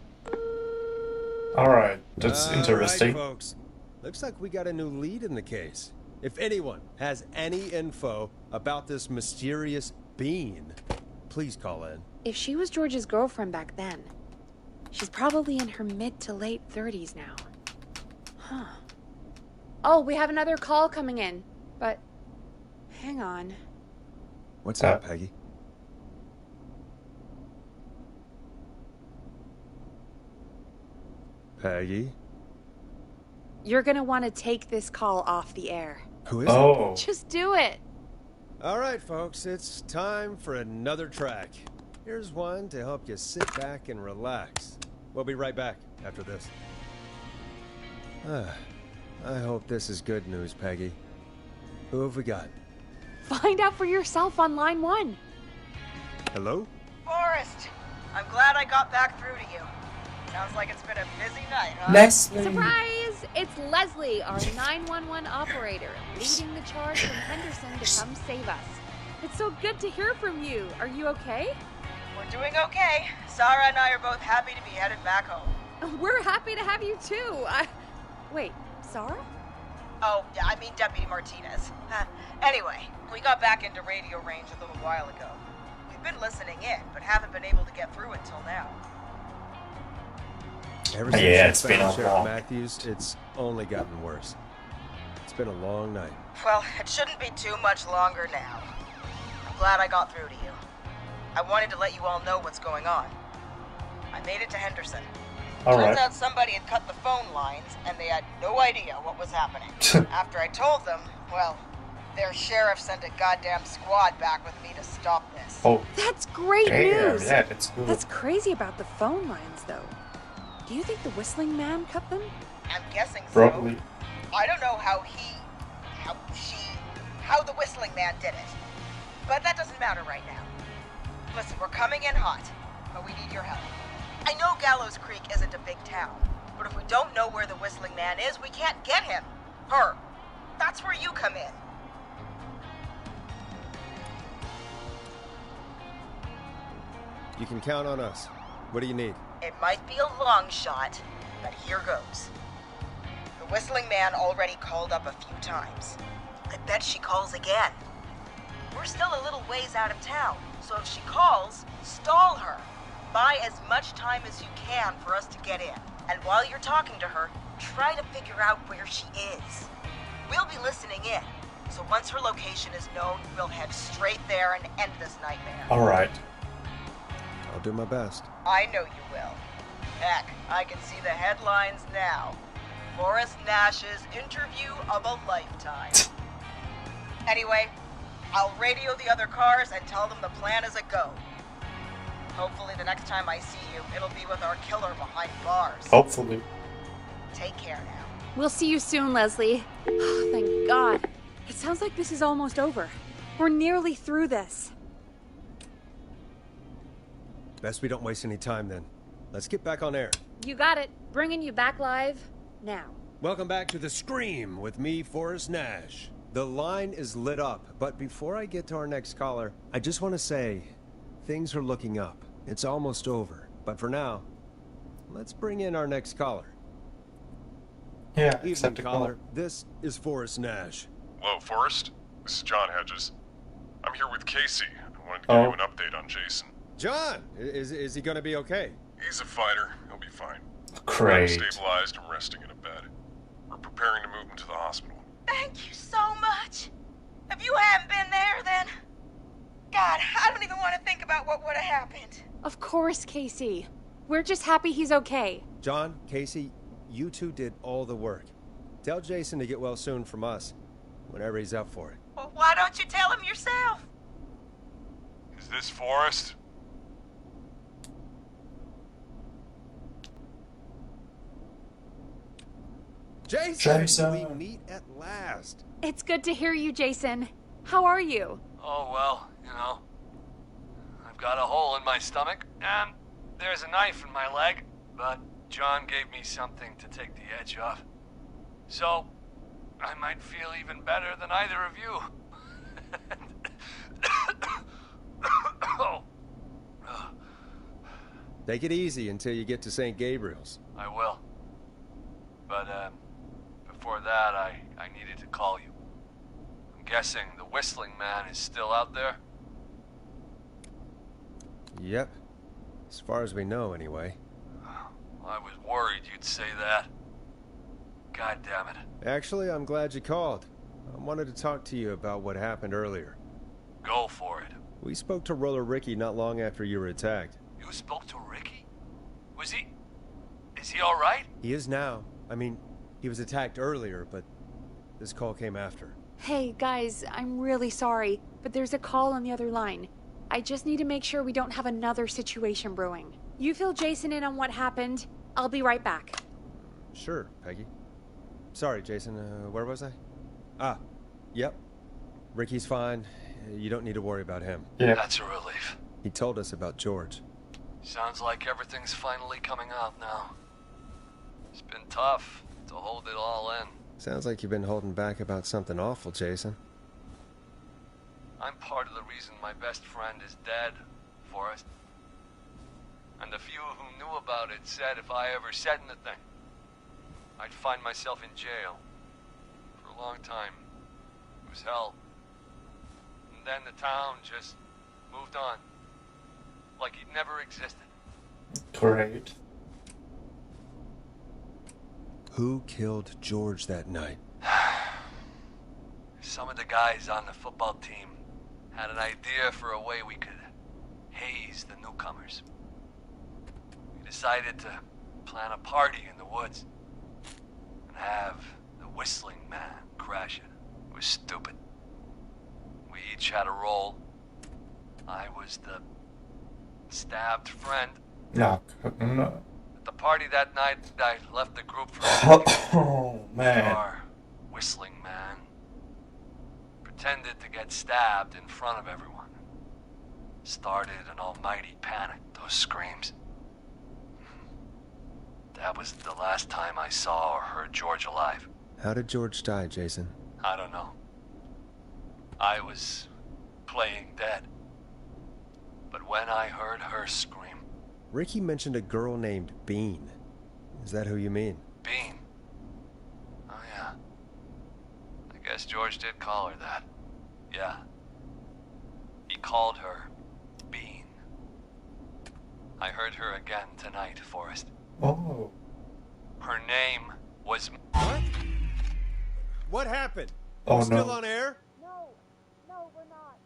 Alright, that's interesting. All right, folks. Looks like we got a new lead in the case. If anyone has any info about this mysterious being, please call in. If she was George's girlfriend back then, she's probably in her mid to late 30s now. Huh. Oh, we have another call coming in. But hang on. What's up, Peggy? Peggy? You're gonna want to take this call off the air. Who is it? Oh. Just do it. All right, folks, it's time for another track. Here's one to help you sit back and relax. We'll be right back after this. I hope this is good news, Peggy. Who have we got? Find out for yourself on line 1. Hello? Forrest, I'm glad I got back through to you. Sounds like it's been a busy night, huh? Leslie. Surprise! It's Leslie, our 911 operator, leading the charge from Henderson to come save us. It's so good to hear from you. Are you okay? We're doing okay. Sarah and I are both happy to be headed back home. We're happy to have you too. Wait, Sarah? Oh, yeah, I mean Deputy Martinez. Anyway, we got back into radio range a little while ago. We've been listening in, but haven't been able to get through until now. Ever since Yeah, you it's been found a Sheriff long- Matthews, it's only gotten worse. It's been a long night. Well, it shouldn't be too much longer now. I'm glad I got through to you. I wanted to let you all know what's going on. I made it to Henderson. All Turns right. out somebody had cut the phone lines, and they had no idea what was happening. After I told them, well, their sheriff sent a goddamn squad back with me to stop this. Oh, That's great damn. news. Yeah, that's good. That's crazy about the phone lines, though. Do you think the Whistling Man cut them? I'm guessing so. Probably. I don't know how the Whistling Man did it. But that doesn't matter right now. Listen, we're coming in hot, but we need your help. I know Gallows Creek isn't a big town, but if we don't know where the Whistling Man is, we can't get him. Her. That's where you come in. You can count on us. What do you need? It might be a long shot, but here goes. The Whistling Man already called up a few times. I bet she calls again. We're still a little ways out of town, so if she calls, stall her. Buy as much time as you can for us to get in. And while you're talking to her, try to figure out where she is. We'll be listening in, so once her location is known, we'll head straight there and end this nightmare. All right. I'll do my best. I know you will. Heck, I can see the headlines now. Forrest Nash's interview of a lifetime. Anyway, I'll radio the other cars and tell them the plan is a go. Hopefully the next time I see you, it'll be with our killer behind bars. Hopefully. Take care now. We'll see you soon, Leslie. Oh, thank God. It sounds like this is almost over. We're nearly through this. Best we don't waste any time then. Let's get back on air. You got it. Bringing you back live now. Welcome back to The Scream with me, Forrest Nash. The line is lit up, but before I get to our next caller, I just want to say, things are looking up. It's almost over, but for now, let's bring in our next caller. Yeah, Evening, accept a caller. call. This is Forrest Nash. Hello, Forrest. This is John Hedges. I'm here with Casey. I wanted to give you an update on Jason. John, is he going to be okay? He's a fighter. He'll be fine. Great. I'm stabilized and resting in a bed. We're preparing to move him to the hospital. Thank you so much. If you hadn't been there, then... God, I don't even want to think about what would have happened. Of course, Casey. We're just happy he's okay. John, Casey, you two did all the work. Tell Jason to get well soon from us, whenever he's up for it. Well, why don't you tell him yourself? Is this Forrest? Jason, we meet at last. It's good to hear you, Jason. How are you? Oh, well, I've got a hole in my stomach, and there's a knife in my leg, but John gave me something to take the edge off. So, I might feel even better than either of you. Take it easy until you get to St. Gabriel's. I will. But, before that, I needed to call you. I'm guessing the Whistling Man is still out there? Yep. As far as we know, anyway. I was worried you'd say that. God damn it. Actually, I'm glad you called. I wanted to talk to you about what happened earlier. Go for it. We spoke to Roller Ricky not long after you were attacked. You spoke to Ricky? Was he... Is he alright? He is now. I mean, he was attacked earlier, but this call came after. Hey, guys, I'm really sorry, but there's a call on the other line. I just need to make sure we don't have another situation brewing. You fill Jason in on what happened. I'll be right back. Sure, Peggy. Sorry, Jason. Where was I? Ah, yep. Ricky's fine. You don't need to worry about him. Yeah. That's a relief. He told us about George. Sounds like everything's finally coming out now. It's been tough to hold it all in. Sounds like you've been holding back about something awful, Jason. I'm part of the reason my best friend is dead, Forrest. And the few who knew about it said if I ever said anything, I'd find myself in jail. For a long time. It was hell. And then the town just moved on. Like he'd never existed. Great. Who killed George that night? Some of the guys on the football team had an idea for a way we could haze the newcomers. We decided to plan a party in the woods and have the Whistling Man crash it. It was stupid. We each had a role. I was the stabbed friend. No. No. At the party that night, I left the group for Oh, man. Our Whistling Man pretended to get stabbed in front of everyone. Started an almighty panic. Those screams. That was the last time I saw or heard George alive. How did George die, Jason? I don't know. I was playing dead. But when I heard her scream... Ricky mentioned a girl named Bean. Is that who you mean? Bean? Oh yeah. I guess George did call her that. Yeah. He called her Bean. I heard her again tonight, Forrest. Oh. Her name was... What? What happened? Oh, We're still no. on air? No, we're not.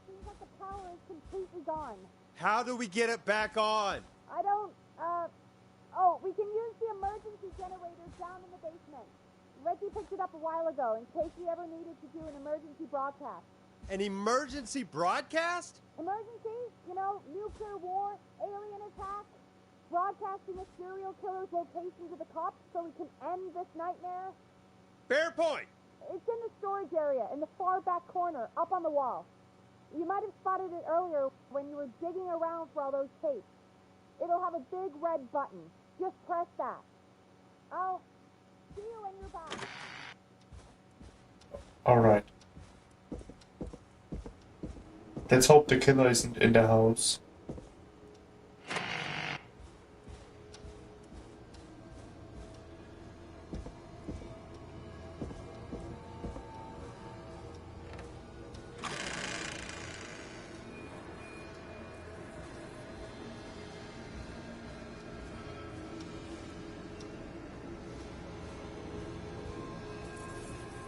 Seems like the power is completely gone. How do we get it back on? I don't, we can use the emergency generators down in the basement. Ricky picked it up a while ago in case we ever needed to do an emergency broadcast. An emergency broadcast? Emergency? You know, nuclear war, alien attack, broadcasting a serial killer's location to the cops so we can end this nightmare. Fair point. It's in the storage area in the far back corner, up on the wall. You might have spotted it earlier when you were digging around for all those tapes. It'll have a big red button. Just press that. I'll see you when you're back. Alright. Let's hope the killer isn't in the house.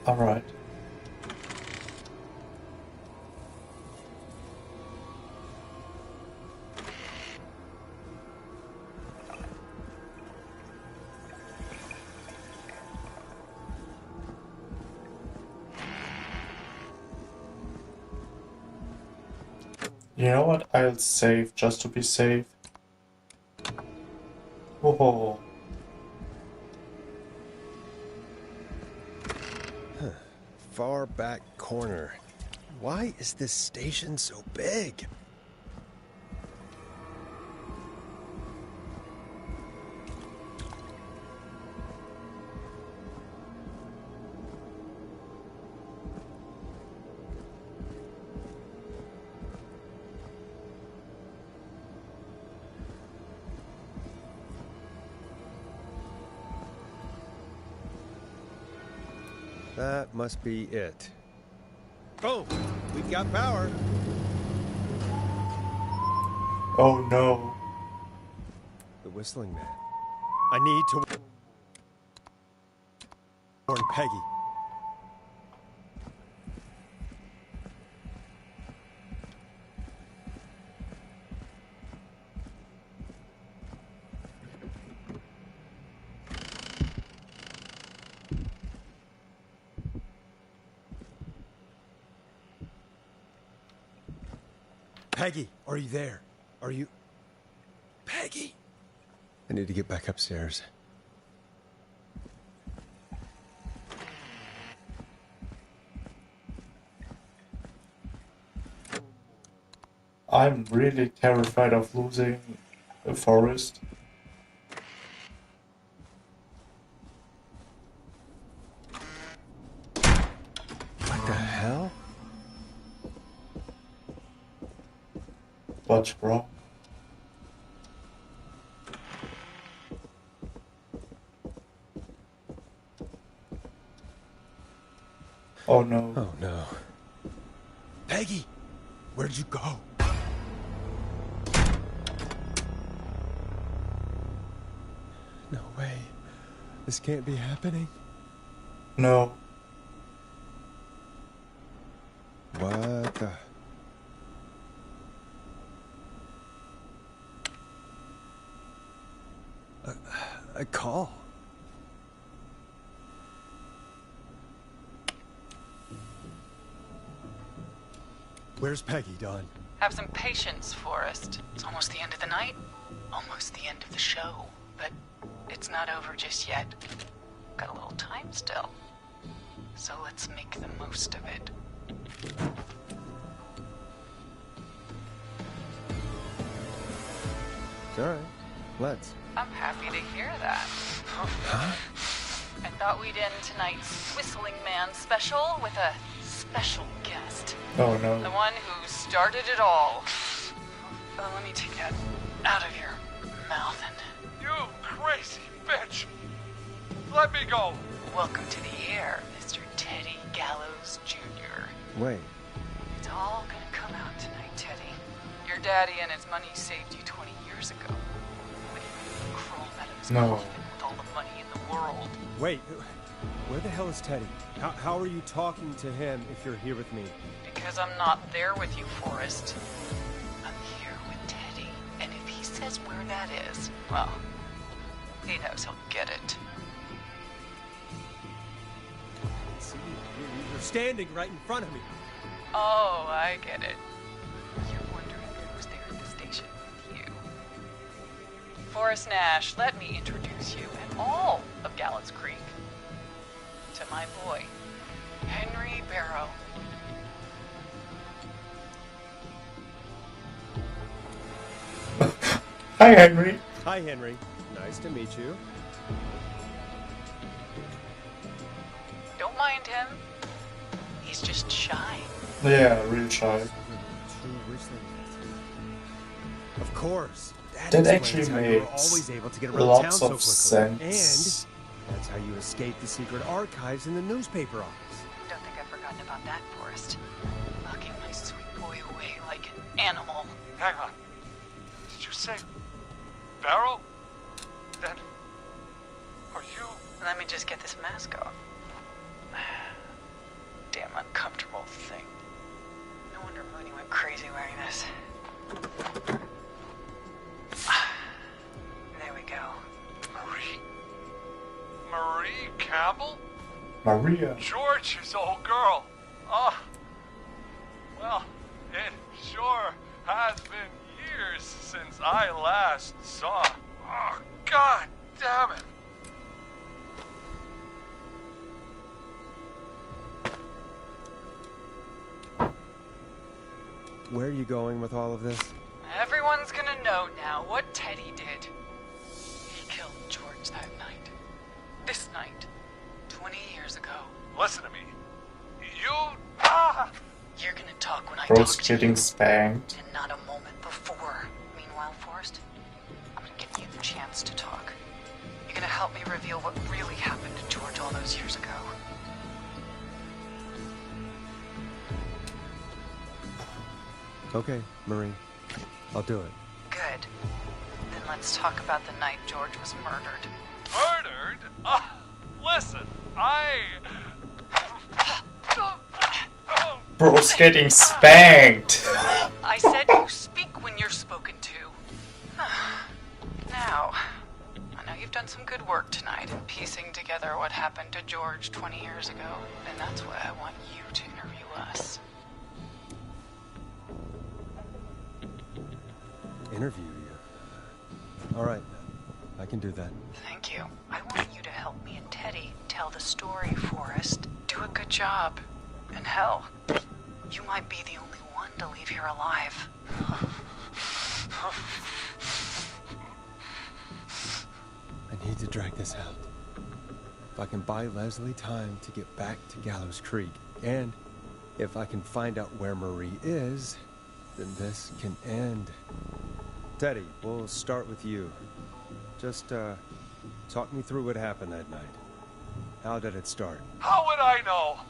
Alright. You know what? I'll save just to be safe. Oh. Far back corner. Why is this station so big? That must be it. Boom! We've got power. Oh no. The Whistling Man. I need to... Or Peggy. Peggy, are you there? Are you... Peggy! I need to get back upstairs. I'm really terrified of losing Forrest. What the hell? What's wrong? Oh no. Oh no. Peggy! Where'd you go? No way. This can't be happening. No. What the... A call. Where's Peggy, Don? Have some patience, Forrest. It's almost the end of the night. Almost the end of the show. But it's not over just yet. Got a little time still. So let's make the most of it. All right. Let's. I'm happy to hear that. Huh? I thought we'd end tonight's Whistling Man special with a special guest. Oh no. The one who started it all. Let me take that out of your mouth and... You crazy bitch! Let me go! Welcome to the air, Mr. Teddy Gallows Jr. Wait. It's all gonna come out tonight, Teddy. Your daddy and his money saved you 20 years ago. When he crawled out of his coffin with all the money in the world. Wait. Where the hell is Teddy? How are you talking to him if you're here with me? Because I'm not there with you, Forrest. I'm here with Teddy. And if he says where that is, well, he knows he'll get it. See, you're standing right in front of me. Oh, I get it. You're wondering who's there at the station with you. Forrest Nash, let me introduce you and all of Gallows Creek to my boy, Henry Barrow. Hi, Henry. Hi, Henry. Nice to meet you. Don't mind him. He's just shy. Yeah, real shy. Of course. That actually explains how you were makes always able to get around town lots so of quickly. sense. And that's how you escaped the secret archives in the newspaper office. Don't think I've forgotten about that, Forrest. Locking my sweet boy away like an animal. Hang on. Did you say Barrow? Then are you... Let me just get this mask off. Damn uncomfortable thing. No wonder Mooney went crazy wearing this. There we go. Marie Campbell? Maria. George's old girl. Oh. Well, it sure has been years since I last saw. Oh, God damn it. Where are you going with all of this? Everyone's gonna know now what Teddy did. He killed George that night. This night. 20 years ago. Listen to me. You're gonna talk when I Bro's talk to you. getting spanked. And not a moment before. Meanwhile, Forrest, I'm gonna give you the chance to talk. You're gonna help me reveal what really happened to George all those years ago. Okay, Marie. I'll do it. Good. Then let's talk about the night George was murdered. Murdered? Listen, Bro's getting spanked. I said you speak when you're spoken to. Now, I know you've done some good work tonight in piecing together what happened to George 20 years ago, and that's why I want you to interview us. Interview you? All right, I can do that. Thank you. I want you to help me and Teddy tell the story, Forrest. Do a good job. And hell, you might be the only one to leave here alive. I need to drag this out. If I can buy Leslie time to get back to Gallows Creek, and if I can find out where Marie is, then this can end. Teddy, we'll start with you. Just, talk me through what happened that night. How did it start? How would I know?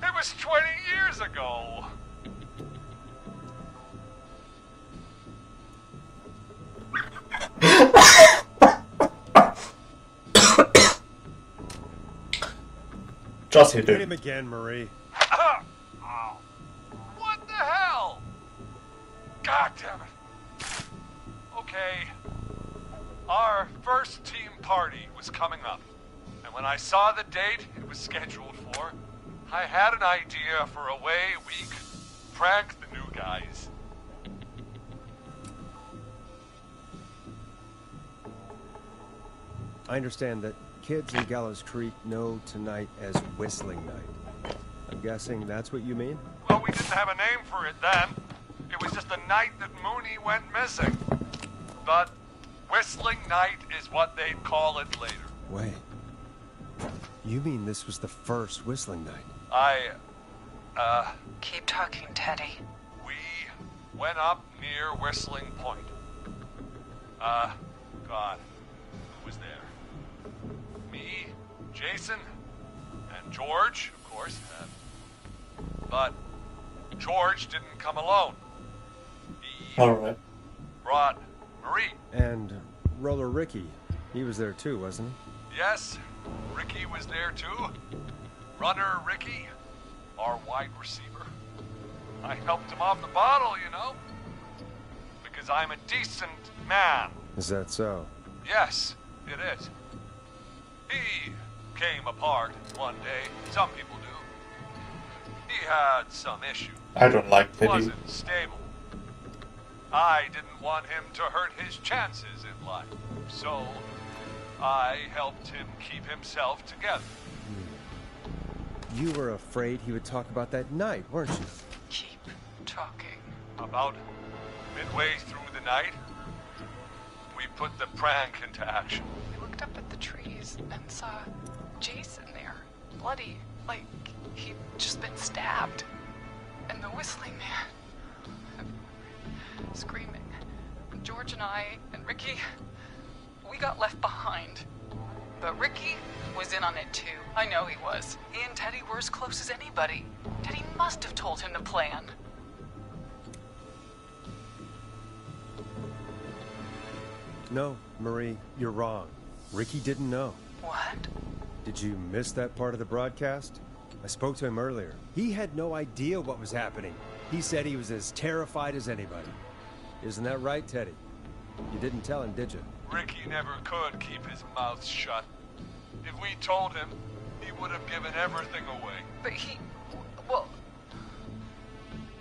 It was 20 years ago. Just hit Hit him. him again, Marie. Ow. What the hell? God damn it. Okay. Our first team party was coming up. And when I saw the date it was scheduled for, I had an idea for a way we could prank the new guys. I understand that kids in Gallows Creek know tonight as Whistling Night. I'm guessing that's what you mean? Well, we didn't have a name for it then. It was just the night that Mooney went missing. But Whistling Night is what they'd call it later. Wait. You mean this was the first Whistling Night? Keep talking, Teddy. We went up near Whistling Point. God, who was there? Me, Jason, and George, of course. But George didn't come alone. He Alright. brought Marie. And Roller Ricky, he was there too, wasn't he? Yes, Ricky was there too. Runner Ricky, our wide receiver. I helped him off the bottle, you know. Because I'm a decent man. Is that so? Yes, it is. He came apart one day. Some people do. He had some issue. I don't like Teddy. Wasn't stable. I didn't want him to hurt his chances in life. So, I helped him keep himself together. You were afraid he would talk about that night, weren't you? Keep talking. About midway through the night, we put the prank into action. We looked up at the trees and saw Jason there, bloody, like he'd just been stabbed. And the Whistling Man, screaming. George and I and Ricky, we got left behind. But Ricky was in on it too. I know he was. He and Teddy were as close as anybody. Teddy must have told him the plan. No, Marie, you're wrong. Ricky didn't know. What? Did you miss that part of the broadcast? I spoke to him earlier. He had no idea what was happening. He said he was as terrified as anybody. Isn't that right, Teddy? You didn't tell him, did you? Ricky never could keep his mouth shut. If we told him, he would have given everything away. But well,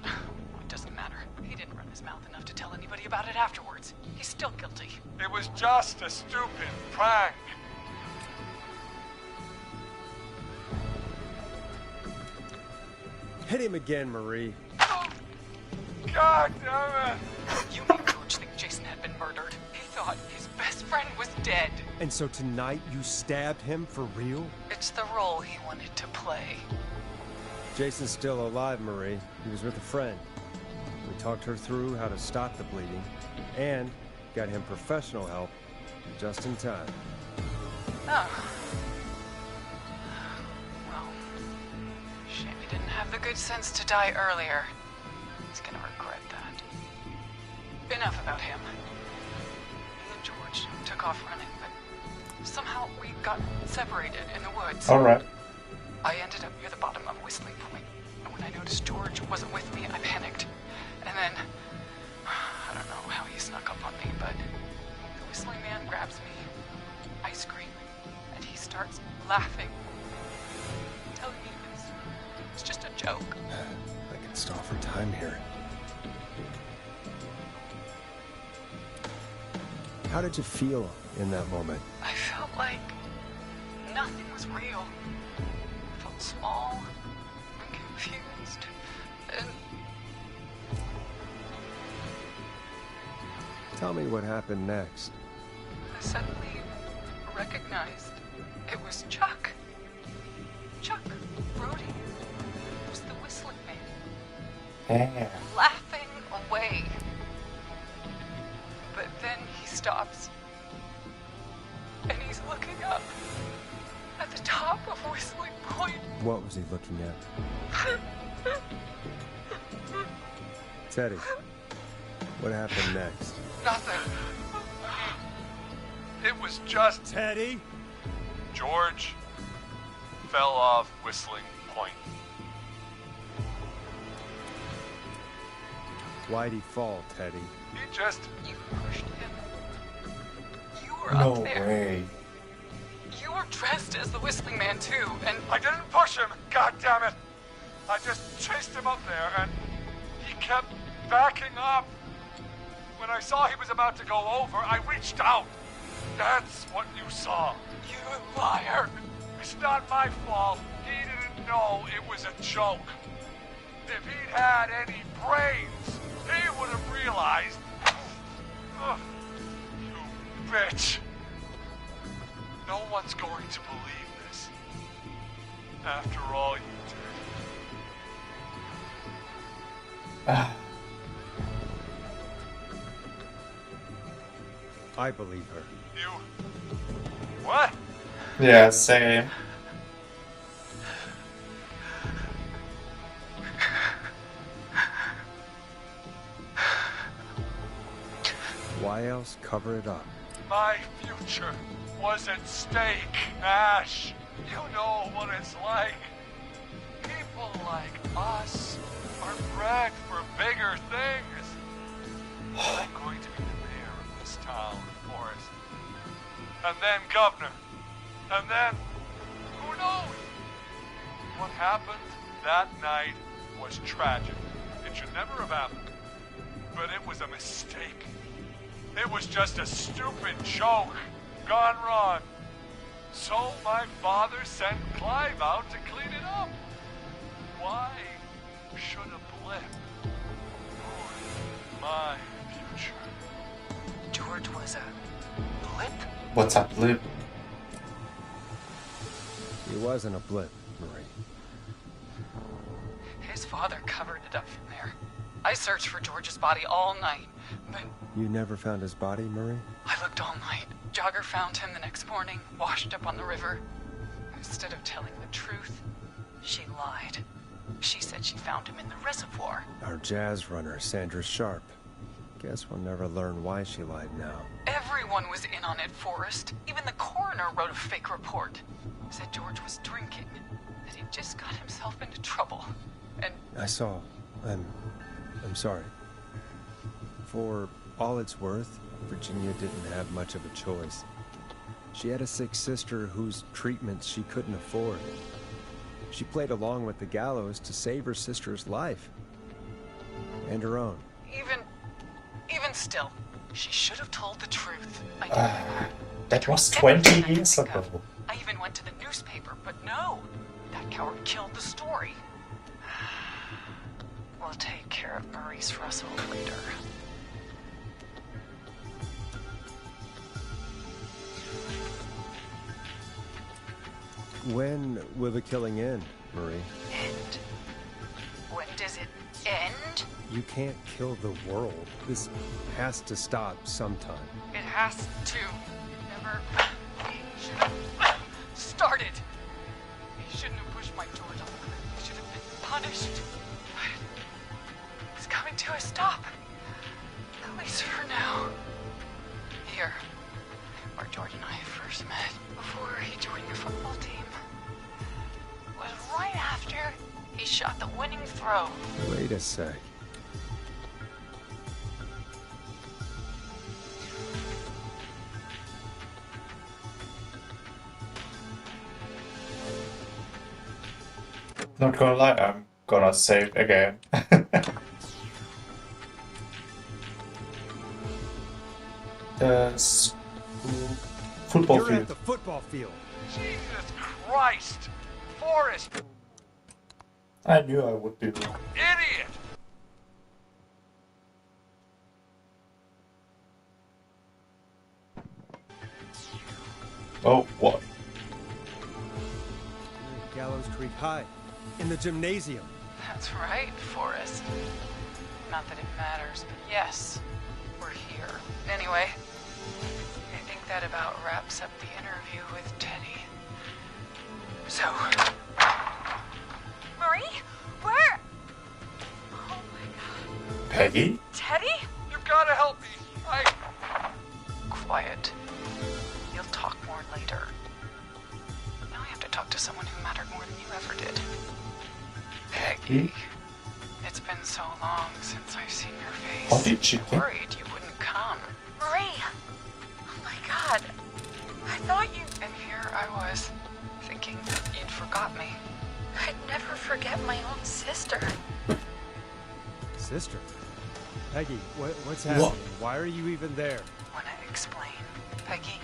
it doesn't matter. He didn't run his mouth enough to tell anybody about it afterwards. He's still guilty. It was just a stupid prank. Hit him again, Marie. God damn it! You made George think Jason had been murdered. He thought his best friend was dead. And so tonight you stabbed him for real? It's the role he wanted to play. Jason's still alive, Marie. He was with a friend. We talked her through how to stop the bleeding and got him professional help just in time. Oh. Well, shame he didn't have the good sense to die earlier. He's gonna regret that. Enough about him. He and George took off running, but Somehow we got separated in the woods. Alright. I ended up near the bottom of Whistling Point, and when I noticed George wasn't with me, I panicked. And then, I don't know how he snuck up on me, but the Whistling Man grabs me. I scream, and he starts laughing, telling me it's just a joke. I can stall for time here. How did you feel in that moment? I felt like nothing was real. I felt small and confused, and Tell me what happened next. I suddenly recognized it was Chuck. Chuck Brody. It was the Whistling Man. Laughing away. But then he stops. And he's looking up at the top of Whistling Point. What was he looking at? Teddy, what happened next? Nothing. It was just Teddy? George fell off Whistling Point. Why'd he fall, Teddy? He just... You pushed him. You were No up there. way. You were dressed as the Whistling Man too, and I didn't push him, god damn it! I just chased him up there and he kept backing up. When I saw he was about to go over, I reached out. That's what you saw. you liar. It's not my fault. He didn't know it was a joke. If he'd had any brains, he would have realized. Ugh, you bitch. No one's going to believe this. After all you did. I believe her. You... What? Yeah, same. Why else cover it up? My future was at stake, Ash. You know what it's like. People like us are bred for bigger things. I'm going to be the mayor of this town, Forrest. And then governor. And then, who knows? What happened that night was tragic. It should never have happened. But it was a mistake. It was just a stupid joke gone wrong. So my father sent Clive out to clean it up. Why should a blip ruin my future? George was a blip? What's up, Lip? He wasn't a blip, Marie. His father covered it up from there. I searched for George's body all night, but You never found his body, Marie? I looked all night. Jogger found him the next morning, washed up on the river. Instead of telling the truth, she lied. She said she found him in the reservoir. Our jazz runner, Sandra Sharp. Guess we'll never learn why she lied now. Everyone was in on it, Forrest. Even the coroner wrote a fake report. Said George was drinking, that he'd just got himself into trouble. And I saw. I'm sorry. For all it's worth, Virginia didn't have much of a choice. She had a sick sister whose treatment she couldn't afford. She played along with the gallows to save her sister's life. And her own. even still, she should have told the truth. That was 20 years ago. I even went to the newspaper, but no. That coward killed the story. We'll take care of Maurice Russell later. When will the killing end, Marie? End? When does it end? You can't kill the world. This has to stop sometime. It has to. Never. He should have started. He shouldn't have pushed my George off the cliff. He should have been punished. It's coming to a stop. At least for now. Here, where George and I first met. got the winning throw. Wait a sec. Not gonna lie, I'm gonna save again. The football You're field. at the football field. Jesus Christ! Forrest! I knew I would be wrong. Idiot! Oh, what? Gallows Creek High. In the gymnasium. That's right, Forrest. Not that it matters, but yes, we're here. Anyway, I think that about wraps up the interview with Teddy. So, Marie? Where? Oh my god. Peggy? Teddy? You gotta help me! quiet. You'll talk more later. Now I have to talk to someone who mattered more than you ever did. Peggy? It's been so long since I've seen your face. What did she I think? worried you wouldn't come. Marie! Oh my god. I thought you... And here I was, thinking that you'd forgot me. I'd never forget my own sister. Sister? Peggy, what's happening? Why are you even there? Wanna explain, Peggy?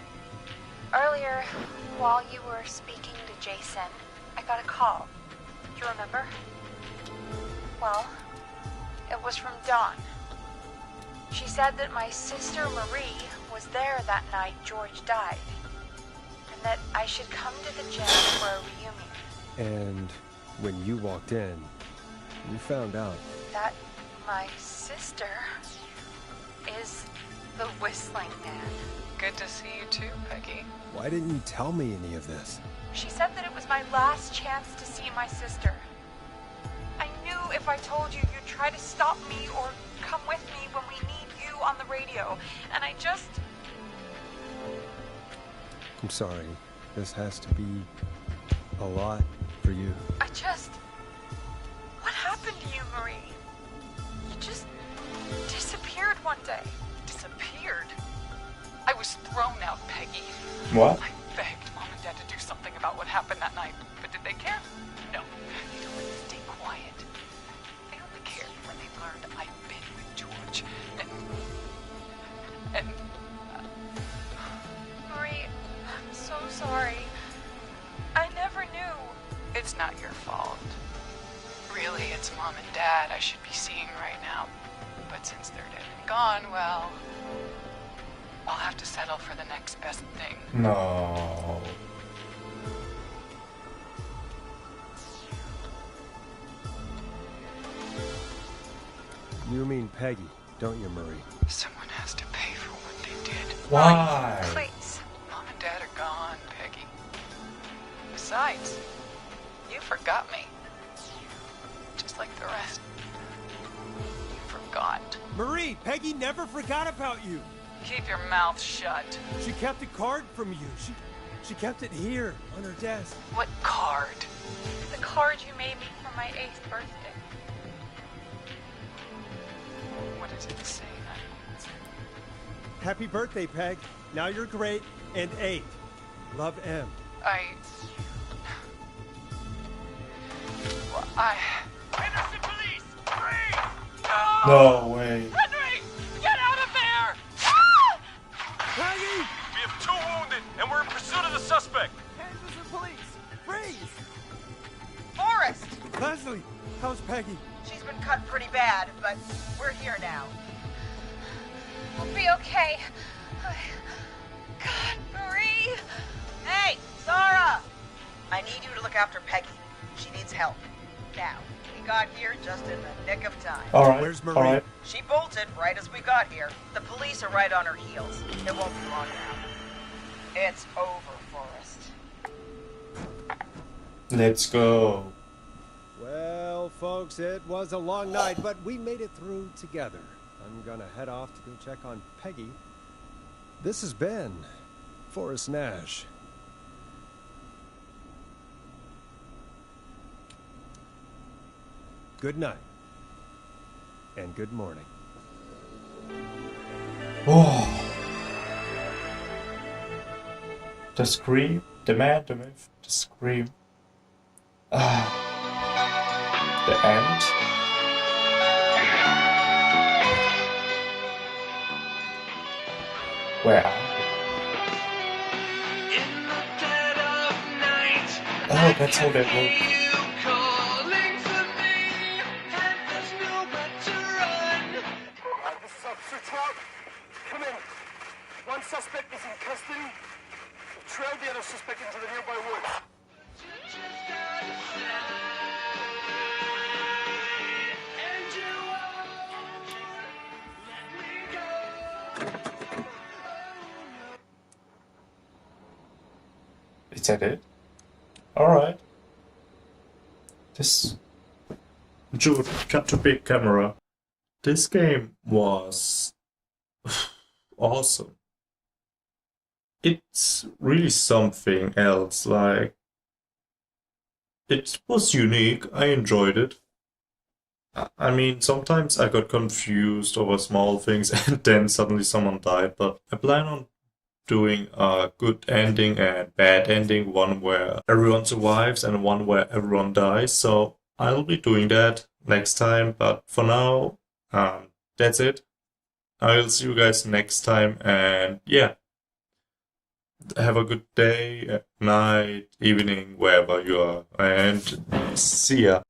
Earlier, while you were speaking to Jason, I got a call. You remember? Well, it was from Dawn. She said that my sister Marie was there that night George died, and that I should come to the gym for a reunion. And when you walked in, you found out. That my sister is the Whistling Man. Good to see you too, Peggy. Why didn't you tell me any of this? She said that it was my last chance to see my sister. I knew if I told you, you'd try to stop me or come with me when we need you on the radio. And I just... I'm sorry. This has to be a lot for you. What happened to you, Marie? You just disappeared one day. Disappeared? I was thrown out, Peggy. What? I begged Mom and Dad to do something about what happened that night, but did they care? No. They told me to stay quiet. They only cared when they learned I'd been with George. And Marie, I'm so sorry. I never knew. it's not your fault. Really, it's Mom and Dad I should be seeing right now. But since they're dead and gone, well, I'll have to settle for the next best thing. No. You mean Peggy, don't you, Marie? Someone has to pay for what they did. Why? Please. Mom and Dad are gone, Peggy. Besides, you forgot me. Just like the rest. You forgot. Marie, Peggy never forgot about you. Keep your mouth shut. She kept a card from you. She kept it here on her desk. What card? The card you made me for my 8th birthday. What does it say then? Happy birthday, Peg. Now you're great and 8. Love, M. Innocent police! Freeze! No way. Henry! Get out of there! Peggy! We have 2 wounded, and we're in pursuit of the suspect. Hands us the police! Freeze! Forrest! Leslie, how's Peggy? She's been cut pretty bad, but we're here now. We'll be okay. God, Marie! Hey, Zara! I need you to look after Peggy. She needs help. Now, we got here just in the nick of time. Alright. Where's Marie? Alright. She bolted right as we got here. The police are right on her heels. It won't be long now. It's over, Forrest. Let's go. Well, folks, it was a long night, but we made it through together. I'm gonna head off to go check on Peggy. This has been Forrest Nash. good night and good morning. Oh. The scream, the man, the myth, the scream. The end. Where are we? Oh, that's how that works. This is Officer Trout. Come in. One suspect is in custody. Trail the other suspect into the nearby woods. Is that it? Alright. This... Jude, cut to big camera. This game was... awesome. It's really something else, like... It was unique, I enjoyed it. I mean, sometimes I got confused over small things and then suddenly someone died, but I plan on doing a good ending and bad ending, one where everyone survives and one where everyone dies, so I'll be doing that next time, but for now, that's it. I'll see you guys next time, and yeah, have a good day, night, evening, wherever you are, and see ya.